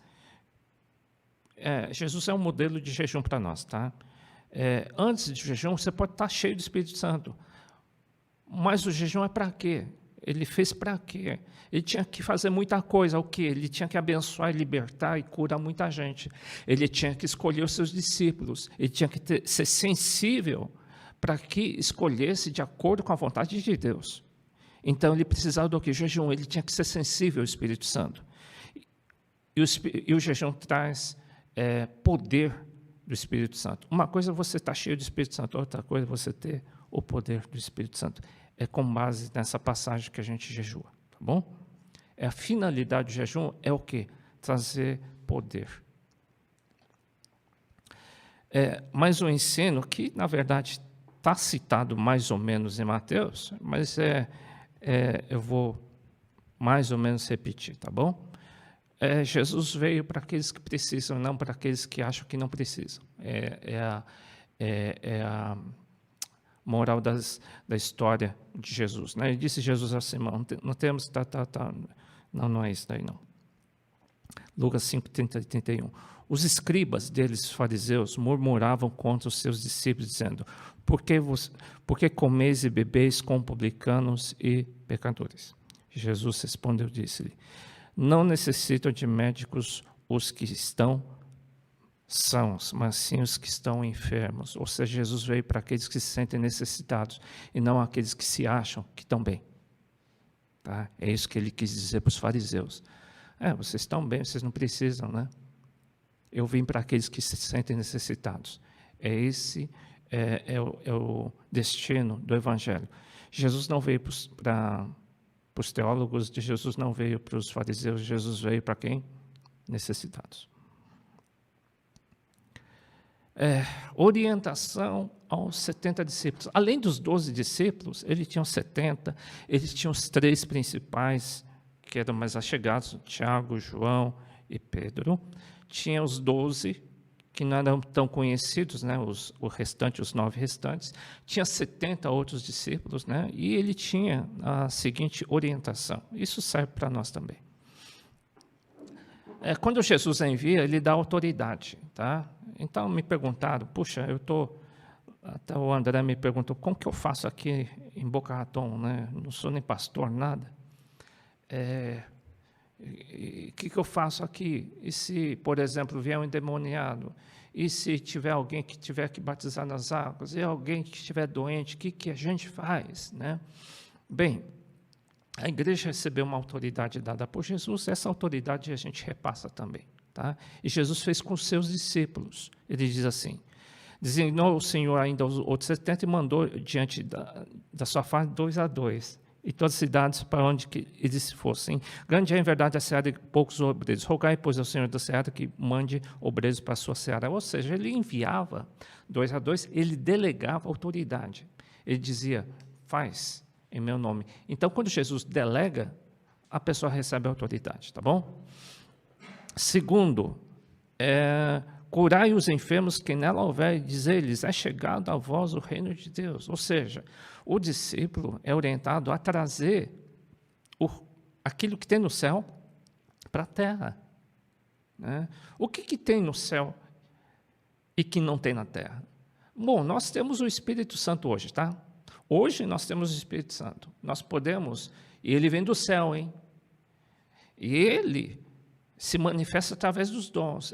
Speaker 1: Jesus é um modelo de jejum para nós, tá? Antes do jejum, você pode estar cheio do Espírito Santo, mas o jejum é para quê? Ele fez para quê? Ele tinha que fazer muita coisa. O quê? Ele tinha que abençoar, libertar e curar muita gente. Ele tinha que escolher os seus discípulos. Ele tinha que ser sensível para que escolhesse de acordo com a vontade de Deus. Então, ele precisava do quê? Jejum. Ele tinha que ser sensível ao Espírito Santo. E o jejum traz poder do Espírito Santo. Uma coisa é você estar cheio do Espírito Santo, outra coisa é você ter o poder do Espírito Santo. É com base nessa passagem que a gente jejua, tá bom? A finalidade do jejum é o quê? Trazer poder. Mas o ensino, que na verdade está citado mais ou menos em Mateus, mas eu vou mais ou menos repetir, tá bom? Jesus veio para aqueles que precisam, não para aqueles que acham que não precisam. A moral da história de Jesus. Né? E disse Jesus a Simão, não temos... Não é isso daí, não. Lucas 5, 30 e 31. Os escribas deles, fariseus, murmuravam contra os seus discípulos, dizendo, por que comeis e bebeis com publicanos e pecadores? Jesus respondeu, disse-lhe, não necessitam de médicos os que estão sãos, mas sim os que estão enfermos. Ou seja, Jesus veio para aqueles que se sentem necessitados e não aqueles que se acham que estão bem. Tá? É isso que ele quis dizer para os fariseus. Vocês estão bem, vocês não precisam, né? Eu vim para aqueles que se sentem necessitados. Esse é o destino do Evangelho. Jesus não veio para os teólogos, Jesus não veio para os fariseus, Jesus veio para quem? Necessitados. Orientação aos 70 discípulos. Além dos 12 discípulos, eles tinham 70, eles tinham os 3 principais, que eram mais achegados, Tiago, João e Pedro. Tinha os 12, que não eram tão conhecidos, né? os 9 restantes. Tinha 70 outros discípulos, né? E ele tinha a seguinte orientação. Isso serve para nós também. Quando Jesus envia, ele dá autoridade, tá? Então, me perguntaram, puxa, até o André me perguntou, como que eu faço aqui em Boca Raton, né? Não sou nem pastor, nada. O que eu faço aqui? E se, por exemplo, vier um endemoniado? E se tiver alguém que tiver que batizar nas águas? E alguém que estiver doente, o que a gente faz, né? Bem, a igreja recebeu uma autoridade dada por Jesus, essa autoridade a gente repassa também. Tá? E Jesus fez com os seus discípulos. Ele diz assim, designou o Senhor ainda os outros 70 e mandou diante da sua face 2 a 2. e todas as cidades para onde que eles fossem. Grande é, em verdade, a seara de poucos obreiros. Rogai, pois, ao Senhor da seara que mande obreiros para a sua seara. Ou seja, ele enviava 2 a 2, ele delegava autoridade. Ele dizia, faz em meu nome. Então, quando Jesus delega, a pessoa recebe a autoridade, tá bom? Segundo, curai os enfermos que nela houver, e dizer-lhes, é chegado a vós o reino de Deus. Ou seja, o discípulo é orientado a trazer aquilo que tem no céu para a terra. Né? O que tem no céu e que não tem na terra? Bom, nós temos o Espírito Santo hoje, tá? Hoje nós temos o Espírito Santo. Nós podemos, e ele vem do céu, hein? E ele se manifesta através dos dons.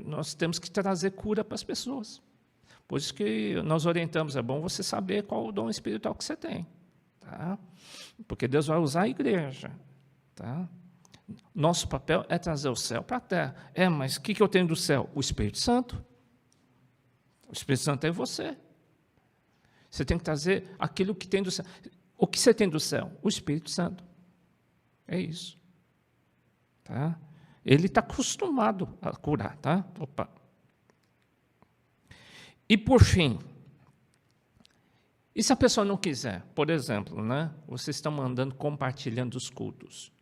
Speaker 1: Nós temos que trazer cura para as pessoas. Por isso que nós orientamos, é bom você saber qual o dom espiritual que você tem. Tá? Porque Deus vai usar a igreja. Tá? Nosso papel é trazer o céu para a terra. Mas o que eu tenho do céu? O Espírito Santo. O Espírito Santo é você. Você tem que trazer aquilo que tem do céu. O que você tem do céu? O Espírito Santo. É isso. Tá? Ele está acostumado a curar, tá? Opa. E por fim, e se a pessoa não quiser? Por exemplo, né? Vocês estão mandando, compartilhando os cultos.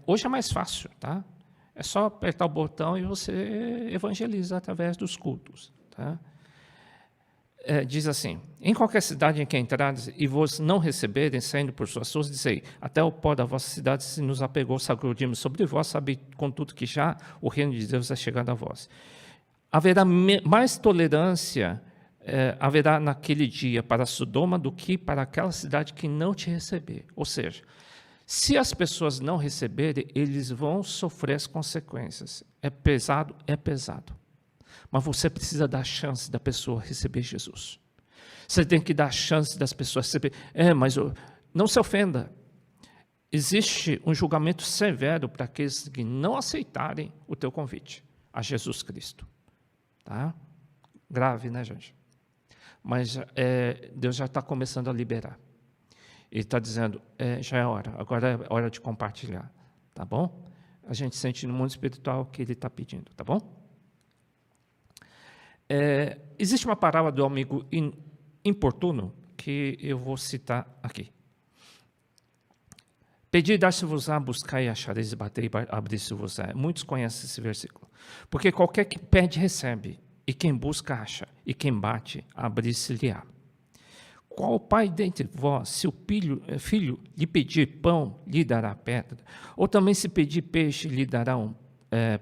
Speaker 1: Hoje é mais fácil, tá? É só apertar o botão e você evangeliza através dos cultos, tá? Diz assim, em qualquer cidade em que entrardes e vos não receberem, saindo por suas ruas, dizei, até o pó da vossa cidade se nos apegou, sacudimos sobre vós, sabe contudo que já o reino de Deus é chegado a vós. Haverá mais tolerância, haverá naquele dia para Sodoma do que para aquela cidade que não te receber. Ou seja, se as pessoas não receberem, eles vão sofrer as consequências. É pesado, é pesado. Mas você precisa dar a chance da pessoa receber Jesus. Você tem que dar a chance das pessoas receber. Mas não se ofenda. Existe um julgamento severo para aqueles que não aceitarem o teu convite a Jesus Cristo. Tá? Grave, né, gente? Mas Deus já está começando a liberar. Ele está dizendo, já é hora, agora é hora de compartilhar. Tá bom? A gente sente no mundo espiritual o que ele está pedindo, tá bom? Existe uma parábola do amigo importuno que eu vou citar aqui. Pedi, dar-se-vos-á, buscai e achareis, e batei, abrir-se-vos-á. Muitos conhecem esse versículo. Porque qualquer que pede, recebe, e quem busca, acha, e quem bate, abrir-se-lhe-á. Qual pai dentre vós, se o filho lhe pedir pão, lhe dará pedra? Ou também se pedir peixe, lhe dará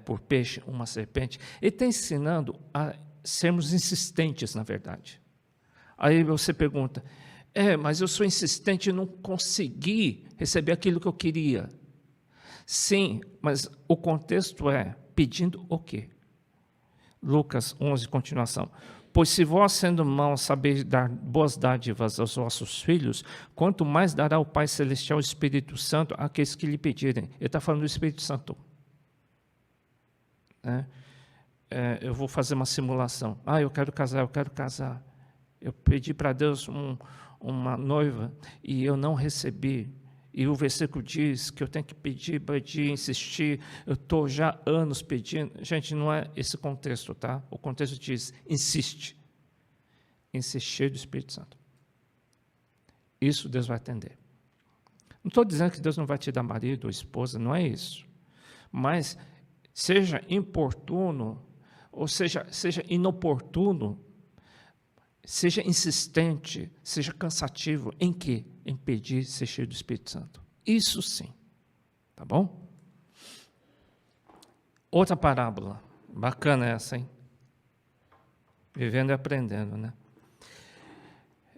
Speaker 1: por peixe uma serpente? Ele está ensinando a sermos insistentes, na verdade. Aí você pergunta, mas eu sou insistente e não consegui receber aquilo que eu queria. Sim, mas o contexto é pedindo o quê? Lucas 11, continuação. Pois se vós, sendo maus, sabeis dar boas dádivas aos vossos filhos, quanto mais dará o Pai Celestial o Espírito Santo àqueles que lhe pedirem. Ele está falando do Espírito Santo. Eu vou fazer uma simulação. Eu quero casar. Eu pedi para Deus uma noiva e eu não recebi. E o versículo diz que eu tenho que pedir, insistir. Eu estou já anos pedindo. Gente, não é esse contexto, tá? O contexto diz, insiste. Insistir do Espírito Santo. Isso Deus vai atender. Não estou dizendo que Deus não vai te dar marido ou esposa, não é isso. Mas seja importuno, ou seja inoportuno, seja insistente, seja cansativo. Em quê? Em pedir ser cheio do Espírito Santo. Isso sim. Tá bom? Outra parábola. Bacana essa, hein? Vivendo e aprendendo, né?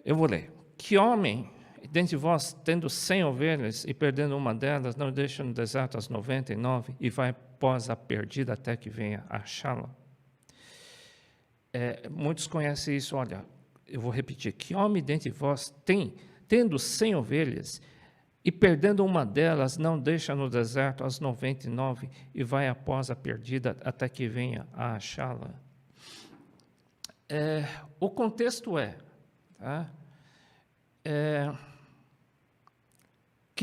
Speaker 1: Eu vou ler. Que homem, dentre vós, tendo 100 ovelhas e perdendo uma delas, não deixa no deserto as 99 e vai após a perdida até que venha achá-la? Muitos conhecem isso. Olha, eu vou repetir. Que homem dentre vós tendo 100 ovelhas e perdendo uma delas, não deixa no deserto as 99 e vai após a perdida até que venha a achá-la? O contexto tá?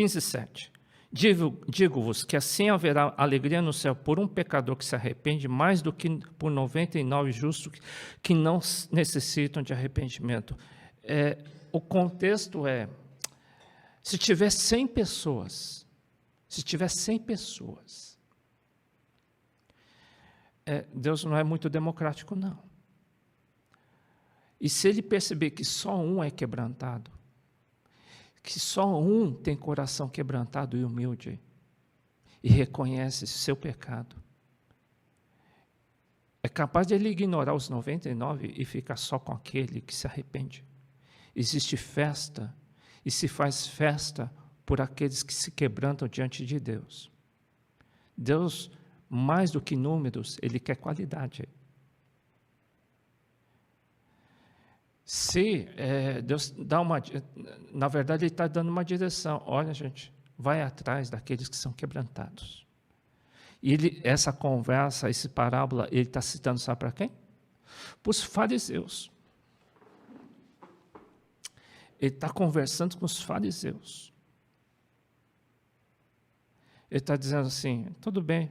Speaker 1: 15:7. Digo-vos que assim haverá alegria no céu por um pecador que se arrepende, mais do que por 99 justos que não necessitam de arrependimento. O contexto se tiver 100 pessoas, Deus não é muito democrático, não. E se ele perceber que só um é quebrantado, que só um tem coração quebrantado e humilde, e reconhece seu pecado, é capaz de ele ignorar os 99 e ficar só com aquele que se arrepende. Existe festa, e se faz festa por aqueles que se quebrantam diante de Deus. Deus, mais do que números, Ele quer qualidade. Se Deus dá na verdade, Ele está dando uma direção. Olha, gente, vai atrás daqueles que são quebrantados. E essa conversa, essa parábola, ele está citando, sabe para quem? Para os fariseus. Ele está conversando com os fariseus. Ele está dizendo assim, tudo bem,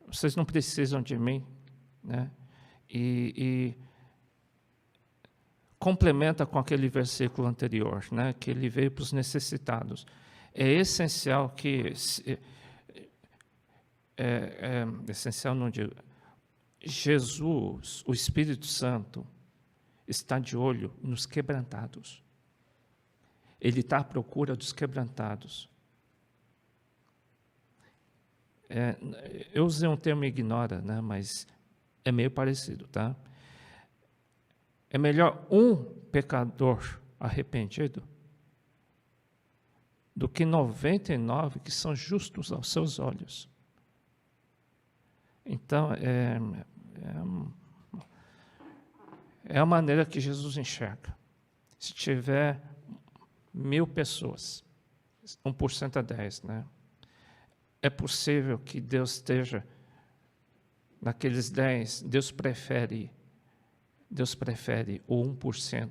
Speaker 1: vocês não precisam de mim, né? E complementa com aquele versículo anterior, né? Que ele veio para os necessitados. É essencial que... essencial, não digo... Jesus, o Espírito Santo, está de olho nos quebrantados. Ele está à procura dos quebrantados. Eu usei um termo ignora, né, mas é meio parecido, tá? É melhor um pecador arrependido do que 99 que são justos aos seus olhos. Então, é a maneira que Jesus enxerga. Se tiver 1000 pessoas, 1% a 10, né? É possível que Deus esteja naqueles 10, Deus prefere o 1%.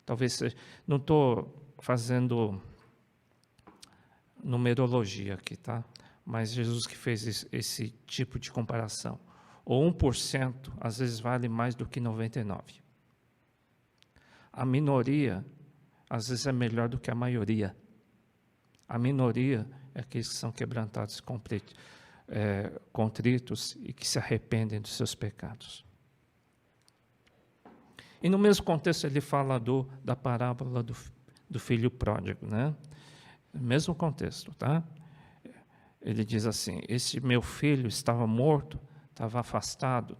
Speaker 1: Talvez seja, não estou fazendo numerologia aqui, tá? Mas Jesus que fez esse tipo de comparação. O 1% às vezes vale mais do que 99. A minoria às vezes é melhor do que a maioria. A minoria é aqueles que são quebrantados, contritos e que se arrependem dos seus pecados. E no mesmo contexto ele fala da parábola do filho pródigo, né? No mesmo contexto, tá? Ele diz assim, esse meu filho estava morto, estava afastado,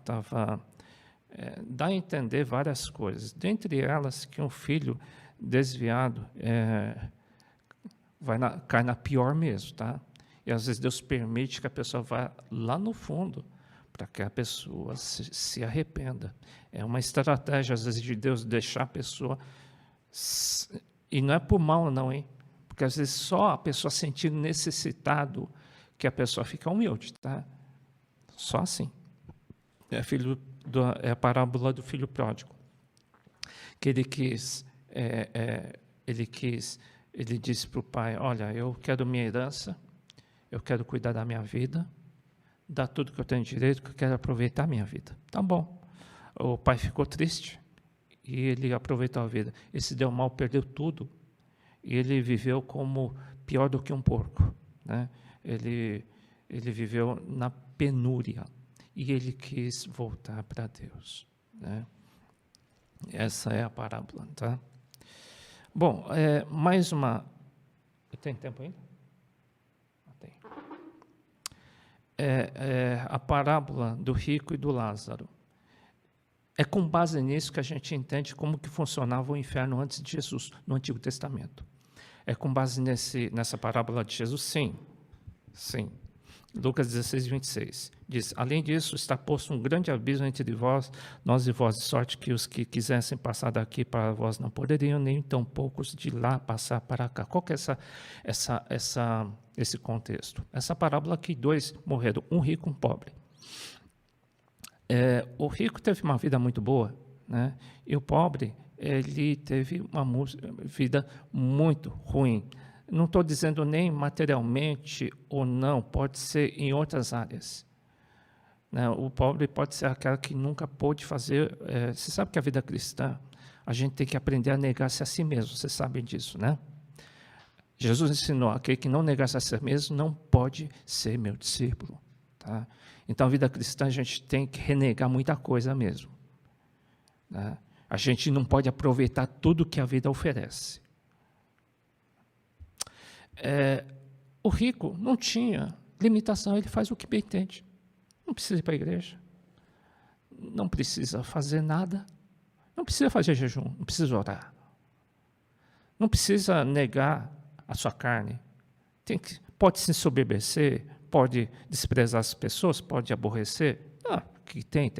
Speaker 1: dá a entender várias coisas. Dentre elas que um filho desviado cai na pior mesmo, tá? E às vezes Deus permite que a pessoa vá lá no fundo para que a pessoa se arrependa. É uma estratégia, às vezes, de Deus deixar a pessoa... E não é por mal, não, hein? Porque às vezes só a pessoa sentindo necessitado que a pessoa fica humilde, tá? Só assim. É a parábola do filho pródigo. Que ele disse para o pai, olha, eu quero minha herança, eu quero cuidar da minha vida, dar tudo que eu tenho direito, que eu quero aproveitar a minha vida. Tá bom. O pai ficou triste e ele aproveitou a vida. Ele se deu mal, perdeu tudo. E ele viveu como pior do que um porco, né? Ele viveu na penúria e ele quis voltar para Deus, né? Essa é a parábola, tá? Bom, mais uma... Tem tempo ainda? Tem. A parábola do rico e do Lázaro. É com base nisso que a gente entende como que funcionava o inferno antes de Jesus, no Antigo Testamento. É com base nessa parábola de Jesus? Sim. Sim. Lucas 16, 26. Diz, além disso, está posto um grande abismo entre nós e vós, de sorte que os que quisessem passar daqui para vós não poderiam, nem tão poucos de lá passar para cá. Qual que é esse contexto? Essa parábola que 2 morreram, um rico e um pobre. O rico teve uma vida muito boa, né? E o pobre, ele teve uma vida muito ruim. Não estou dizendo nem materialmente ou não, pode ser em outras áreas. Né? O pobre pode ser aquela que nunca pôde fazer. Você sabe que a vida cristã, a gente tem que aprender a negar-se a si mesmo, vocês sabem disso, né? Jesus ensinou: aquele que não negar-se a si mesmo não pode ser meu discípulo. Tá? Então, a vida cristã, a gente tem que renegar muita coisa mesmo. Né? A gente não pode aproveitar tudo que a vida oferece. O rico não tinha limitação, ele faz o que bem entende. Não precisa ir para a igreja, não precisa fazer nada, não precisa fazer jejum, não precisa orar, não precisa negar a sua carne. Pode se ensoberbecer, pode desprezar as pessoas, pode aborrecer. Que tem.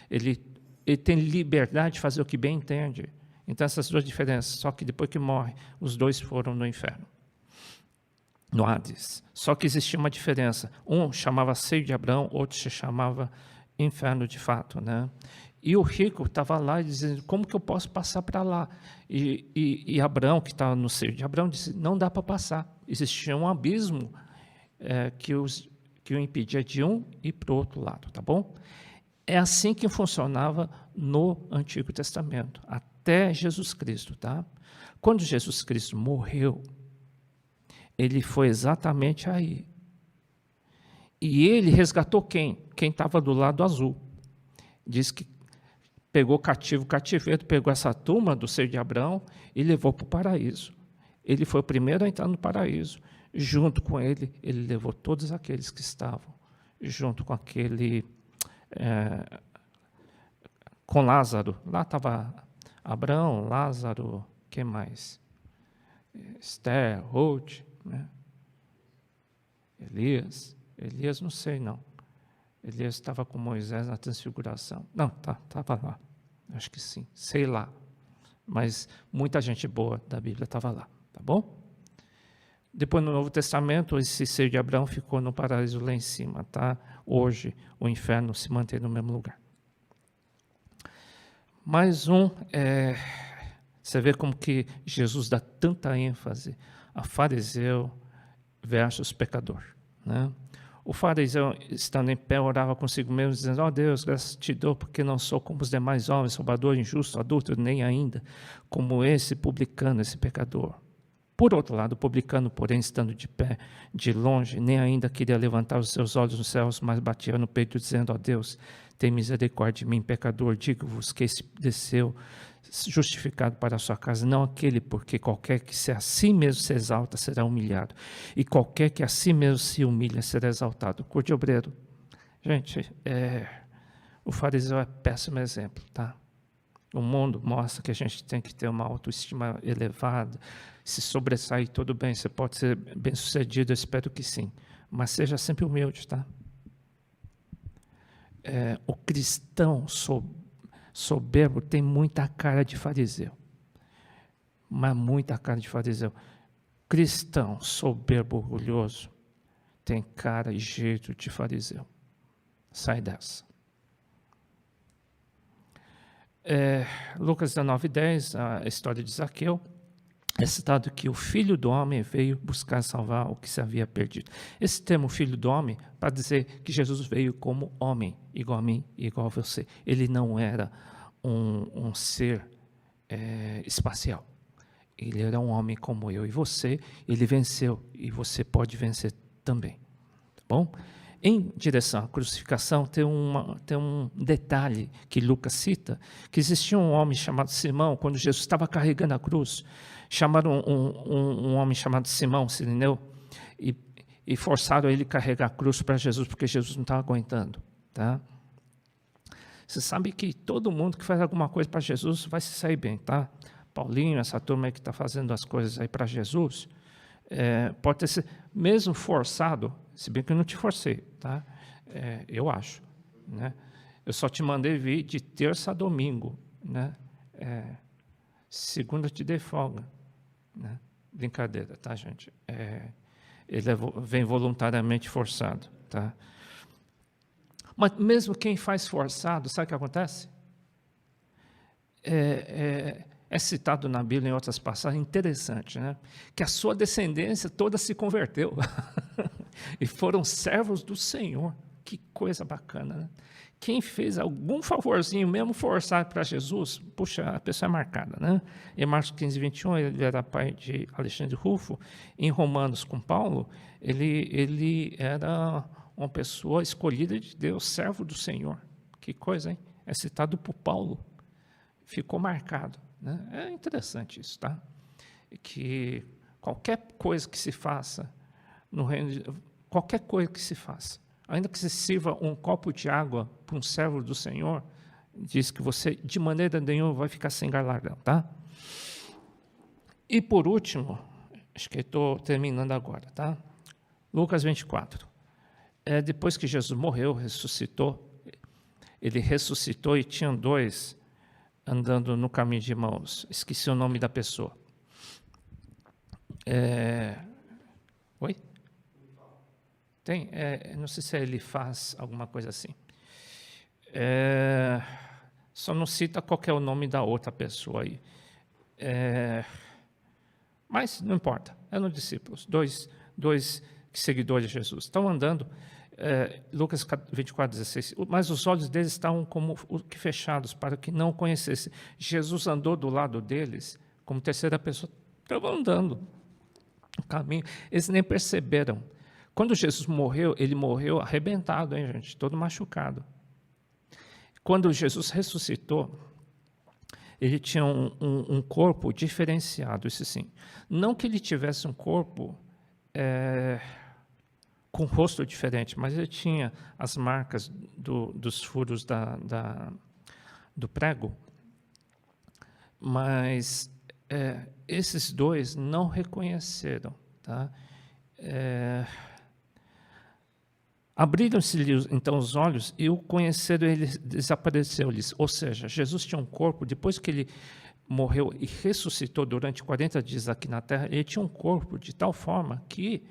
Speaker 1: Ele tem liberdade de fazer o que bem entende. Então, essas duas diferenças. Só que depois que morre, os dois foram no inferno, no Hades. Só que existia uma diferença. Um chamava seio de Abraão, outro se chamava inferno de fato, né? E o rico estava lá dizendo: como que eu posso passar para lá? E Abraão, que estava no seio de Abraão, disse: não dá para passar. Existia um abismo que o impedia de um e para o outro lado, tá bom? É assim que funcionava no Antigo Testamento, até Jesus Cristo, tá? Quando Jesus Cristo morreu, ele foi exatamente aí. E ele resgatou quem? Quem estava do lado azul. Diz que pegou cativeiro, pegou essa turma do seio de Abraão e levou para o paraíso. Ele foi o primeiro a entrar no paraíso. Junto com ele, ele levou todos aqueles que estavam, junto com com Lázaro. Lá estava Abraão, Lázaro, quem mais? Esther, Ruth, né? Elias não sei não. Elias estava com Moisés na transfiguração. Não, estava lá. Acho que sim, sei lá. Mas muita gente boa da Bíblia estava lá, tá bom? Depois, no Novo Testamento, esse seio de Abraão ficou no paraíso lá em cima, tá? Hoje, o inferno se mantém no mesmo lugar. Mais você vê como que Jesus dá tanta ênfase a fariseu versus pecador, né? O fariseu, estando em pé, orava consigo mesmo, dizendo: ó Deus, graças te dou, porque não sou como os demais homens, roubador, injusto, adúltero, nem ainda como esse publicano, esse pecador. Por outro lado, o publicano, porém, estando de pé, de longe, nem ainda queria levantar os seus olhos nos céus, mas batia no peito, dizendo: ó Deus, tem misericórdia de mim, pecador. Digo-vos que esse desceu justificado para a sua casa, não aquele, porque qualquer que se a si mesmo se exalta será humilhado, e qualquer que a si mesmo se humilha será exaltado. Cor de obreiro. Gente, o fariseu é péssimo exemplo, tá? O mundo mostra que a gente tem que ter uma autoestima elevada, se sobressair, tudo bem, você pode ser bem-sucedido, eu espero que sim, mas seja sempre humilde, tá? O cristão soberbo tem muita cara de fariseu, mas muita cara de fariseu. Cristão soberbo, orgulhoso, tem cara e jeito de fariseu. Sai dessa. Lucas 19:10, a história de Zaqueu, é citado que o Filho do Homem veio buscar salvar o que se havia perdido. Esse termo Filho do Homem, para dizer que Jesus veio como homem, igual a mim, igual a você. Ele não era um ser espacial. Ele era um homem como eu e você. Ele venceu e você pode vencer também. Tá bom? Em direção à crucificação, tem um detalhe que Lucas cita, que existia um homem chamado Simão, quando Jesus estava carregando a cruz, chamaram um homem chamado Simão, Cirineu, e forçaram ele a carregar a cruz para Jesus, porque Jesus não estava aguentando. Tá? Você sabe que todo mundo que faz alguma coisa para Jesus vai se sair bem, tá? Paulinho, essa turma aí que está fazendo as coisas aí para Jesus, pode ter sido, mesmo forçado, se bem que eu não te forcei, tá? Eu acho, né? Eu só te mandei vir de terça a domingo, né? Segunda eu te dei folga, né? Brincadeira, tá, gente? Ele vem voluntariamente forçado, tá? Mas mesmo quem faz forçado, sabe o que acontece? é citado na Bíblia em outras passagens, interessante, né? Que a sua descendência toda se converteu e foram servos do Senhor. Que coisa bacana, né? Quem fez algum favorzinho, mesmo forçar para Jesus, puxa, a pessoa é marcada, né? Em Marcos 15, 21, ele era pai de Alexandre Rufo. Em Romanos, com Paulo, ele era uma pessoa escolhida de Deus, servo do Senhor. Que coisa, hein? É citado por Paulo. Ficou marcado, né? É interessante isso, tá? Que qualquer coisa que se faça no reino de, qualquer coisa que se faça, ainda que se sirva um copo de água para um servo do Senhor, diz que você de maneira nenhuma vai ficar sem galardão, tá? E por último, acho que estou terminando agora, tá? Lucas 24. Depois que Jesus morreu, ressuscitou, ele ressuscitou e tinham dois andando no caminho de Emaús. Esqueci o nome da pessoa. Oi? Tem? Não sei se ele faz alguma coisa assim. Só não cita qual é o nome da outra pessoa aí. Mas não importa. Eram discípulos. Dois seguidores de Jesus. Estão andando. Lucas 24, 16. Mas os olhos deles estavam como que fechados, para que não o conhecessem. Jesus andou do lado deles, como terceira pessoa. Estavam andando no caminho. Eles nem perceberam. Quando Jesus morreu, ele morreu arrebentado, hein, gente? Todo machucado. Quando Jesus ressuscitou, ele tinha um corpo diferenciado, isso sim. Não que ele tivesse um corpo com rosto diferente, mas ele tinha as marcas dos furos do prego. Mas esses dois não reconheceram, tá? Abriram-se então os olhos e o conheceram, ele desapareceu-lhes. Ou seja, Jesus tinha um corpo, depois que ele morreu e ressuscitou durante 40 dias aqui na terra, ele tinha um corpo de tal forma que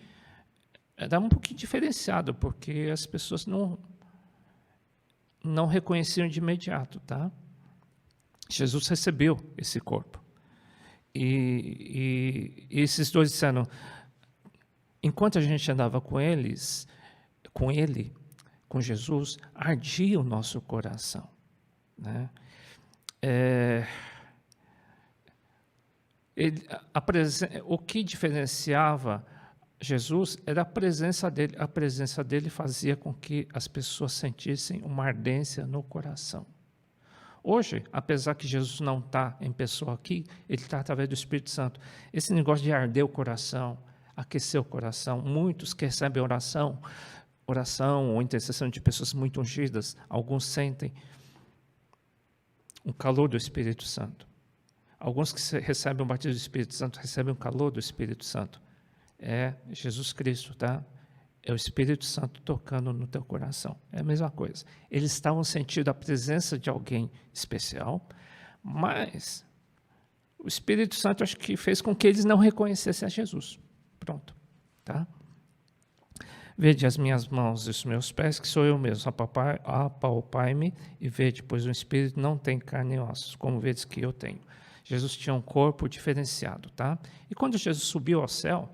Speaker 1: era um pouquinho diferenciado, porque as pessoas não reconheciam de imediato, tá? Jesus recebeu esse corpo. E esses dois disseram, enquanto a gente andava com ele, com Jesus, ardia o nosso coração, né? O que diferenciava Jesus era a presença dele. A presença dele fazia com que as pessoas sentissem uma ardência no coração. Hoje, apesar que Jesus não está em pessoa aqui, ele está através do Espírito Santo. Esse negócio de arder o coração, aquecer o coração, muitos que recebem oração ou intercessão de pessoas muito ungidas, alguns sentem um calor do Espírito Santo. Alguns que recebem o batismo do Espírito Santo recebem o calor do Espírito Santo. É Jesus Cristo, tá? É o Espírito Santo tocando no teu coração. É a mesma coisa. Eles estavam sentindo a presença de alguém especial, mas o Espírito Santo acho que fez com que eles não reconhecessem a Jesus. Pronto, tá? Vede as minhas mãos e os meus pés, que sou eu mesmo. Apalpai-me e vede, pois o Espírito não tem carne e ossos, como vedes que eu tenho. Jesus tinha um corpo diferenciado, tá? E quando Jesus subiu ao céu,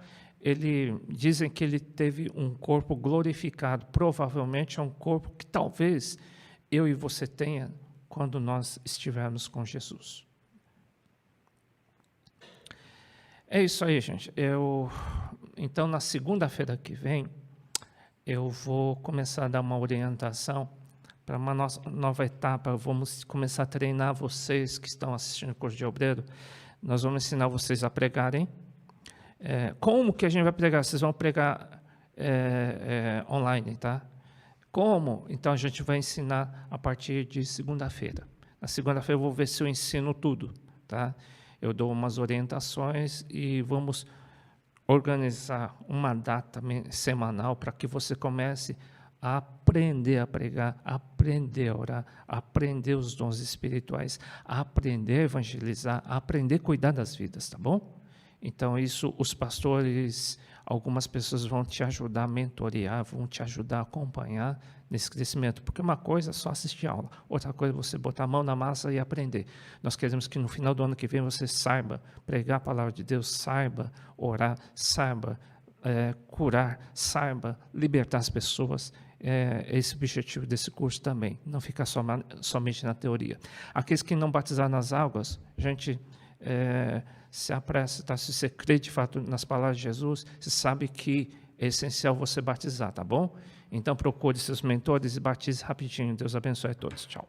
Speaker 1: dizem que ele teve um corpo glorificado. Provavelmente é um corpo que talvez eu e você tenha quando nós estivermos com Jesus. É isso aí, gente. Então, na segunda-feira que vem, eu vou começar a dar uma orientação para uma nova etapa. Vamos começar a treinar vocês que estão assistindo o curso de obreiro. Nós vamos ensinar vocês a pregarem. Como que a gente vai pregar? Vocês vão pregar online, tá? Como? Então, a gente vai ensinar a partir de segunda-feira. Na segunda-feira eu vou ver se eu ensino tudo, tá? Eu dou umas orientações e vamos organizar uma data semanal para que você comece a aprender a pregar, a aprender a orar, a aprender os dons espirituais, a aprender a evangelizar, a aprender a cuidar das vidas, tá bom? Então, isso, os pastores, algumas pessoas vão te ajudar a mentorear, vão te ajudar a acompanhar nesse crescimento. Porque uma coisa é só assistir aula, outra coisa é você botar a mão na massa e aprender. Nós queremos que no final do ano que vem você saiba pregar a palavra de Deus, saiba orar, saiba curar, saiba libertar as pessoas. É esse o objetivo desse curso também, não ficar somente na teoria. Aqueles que não batizar nas águas, gente, se apressa, tá? Se você crê de fato nas palavras de Jesus, você sabe que é essencial você batizar, tá bom? Então procure seus mentores e batize rapidinho. Deus abençoe a todos. Tchau.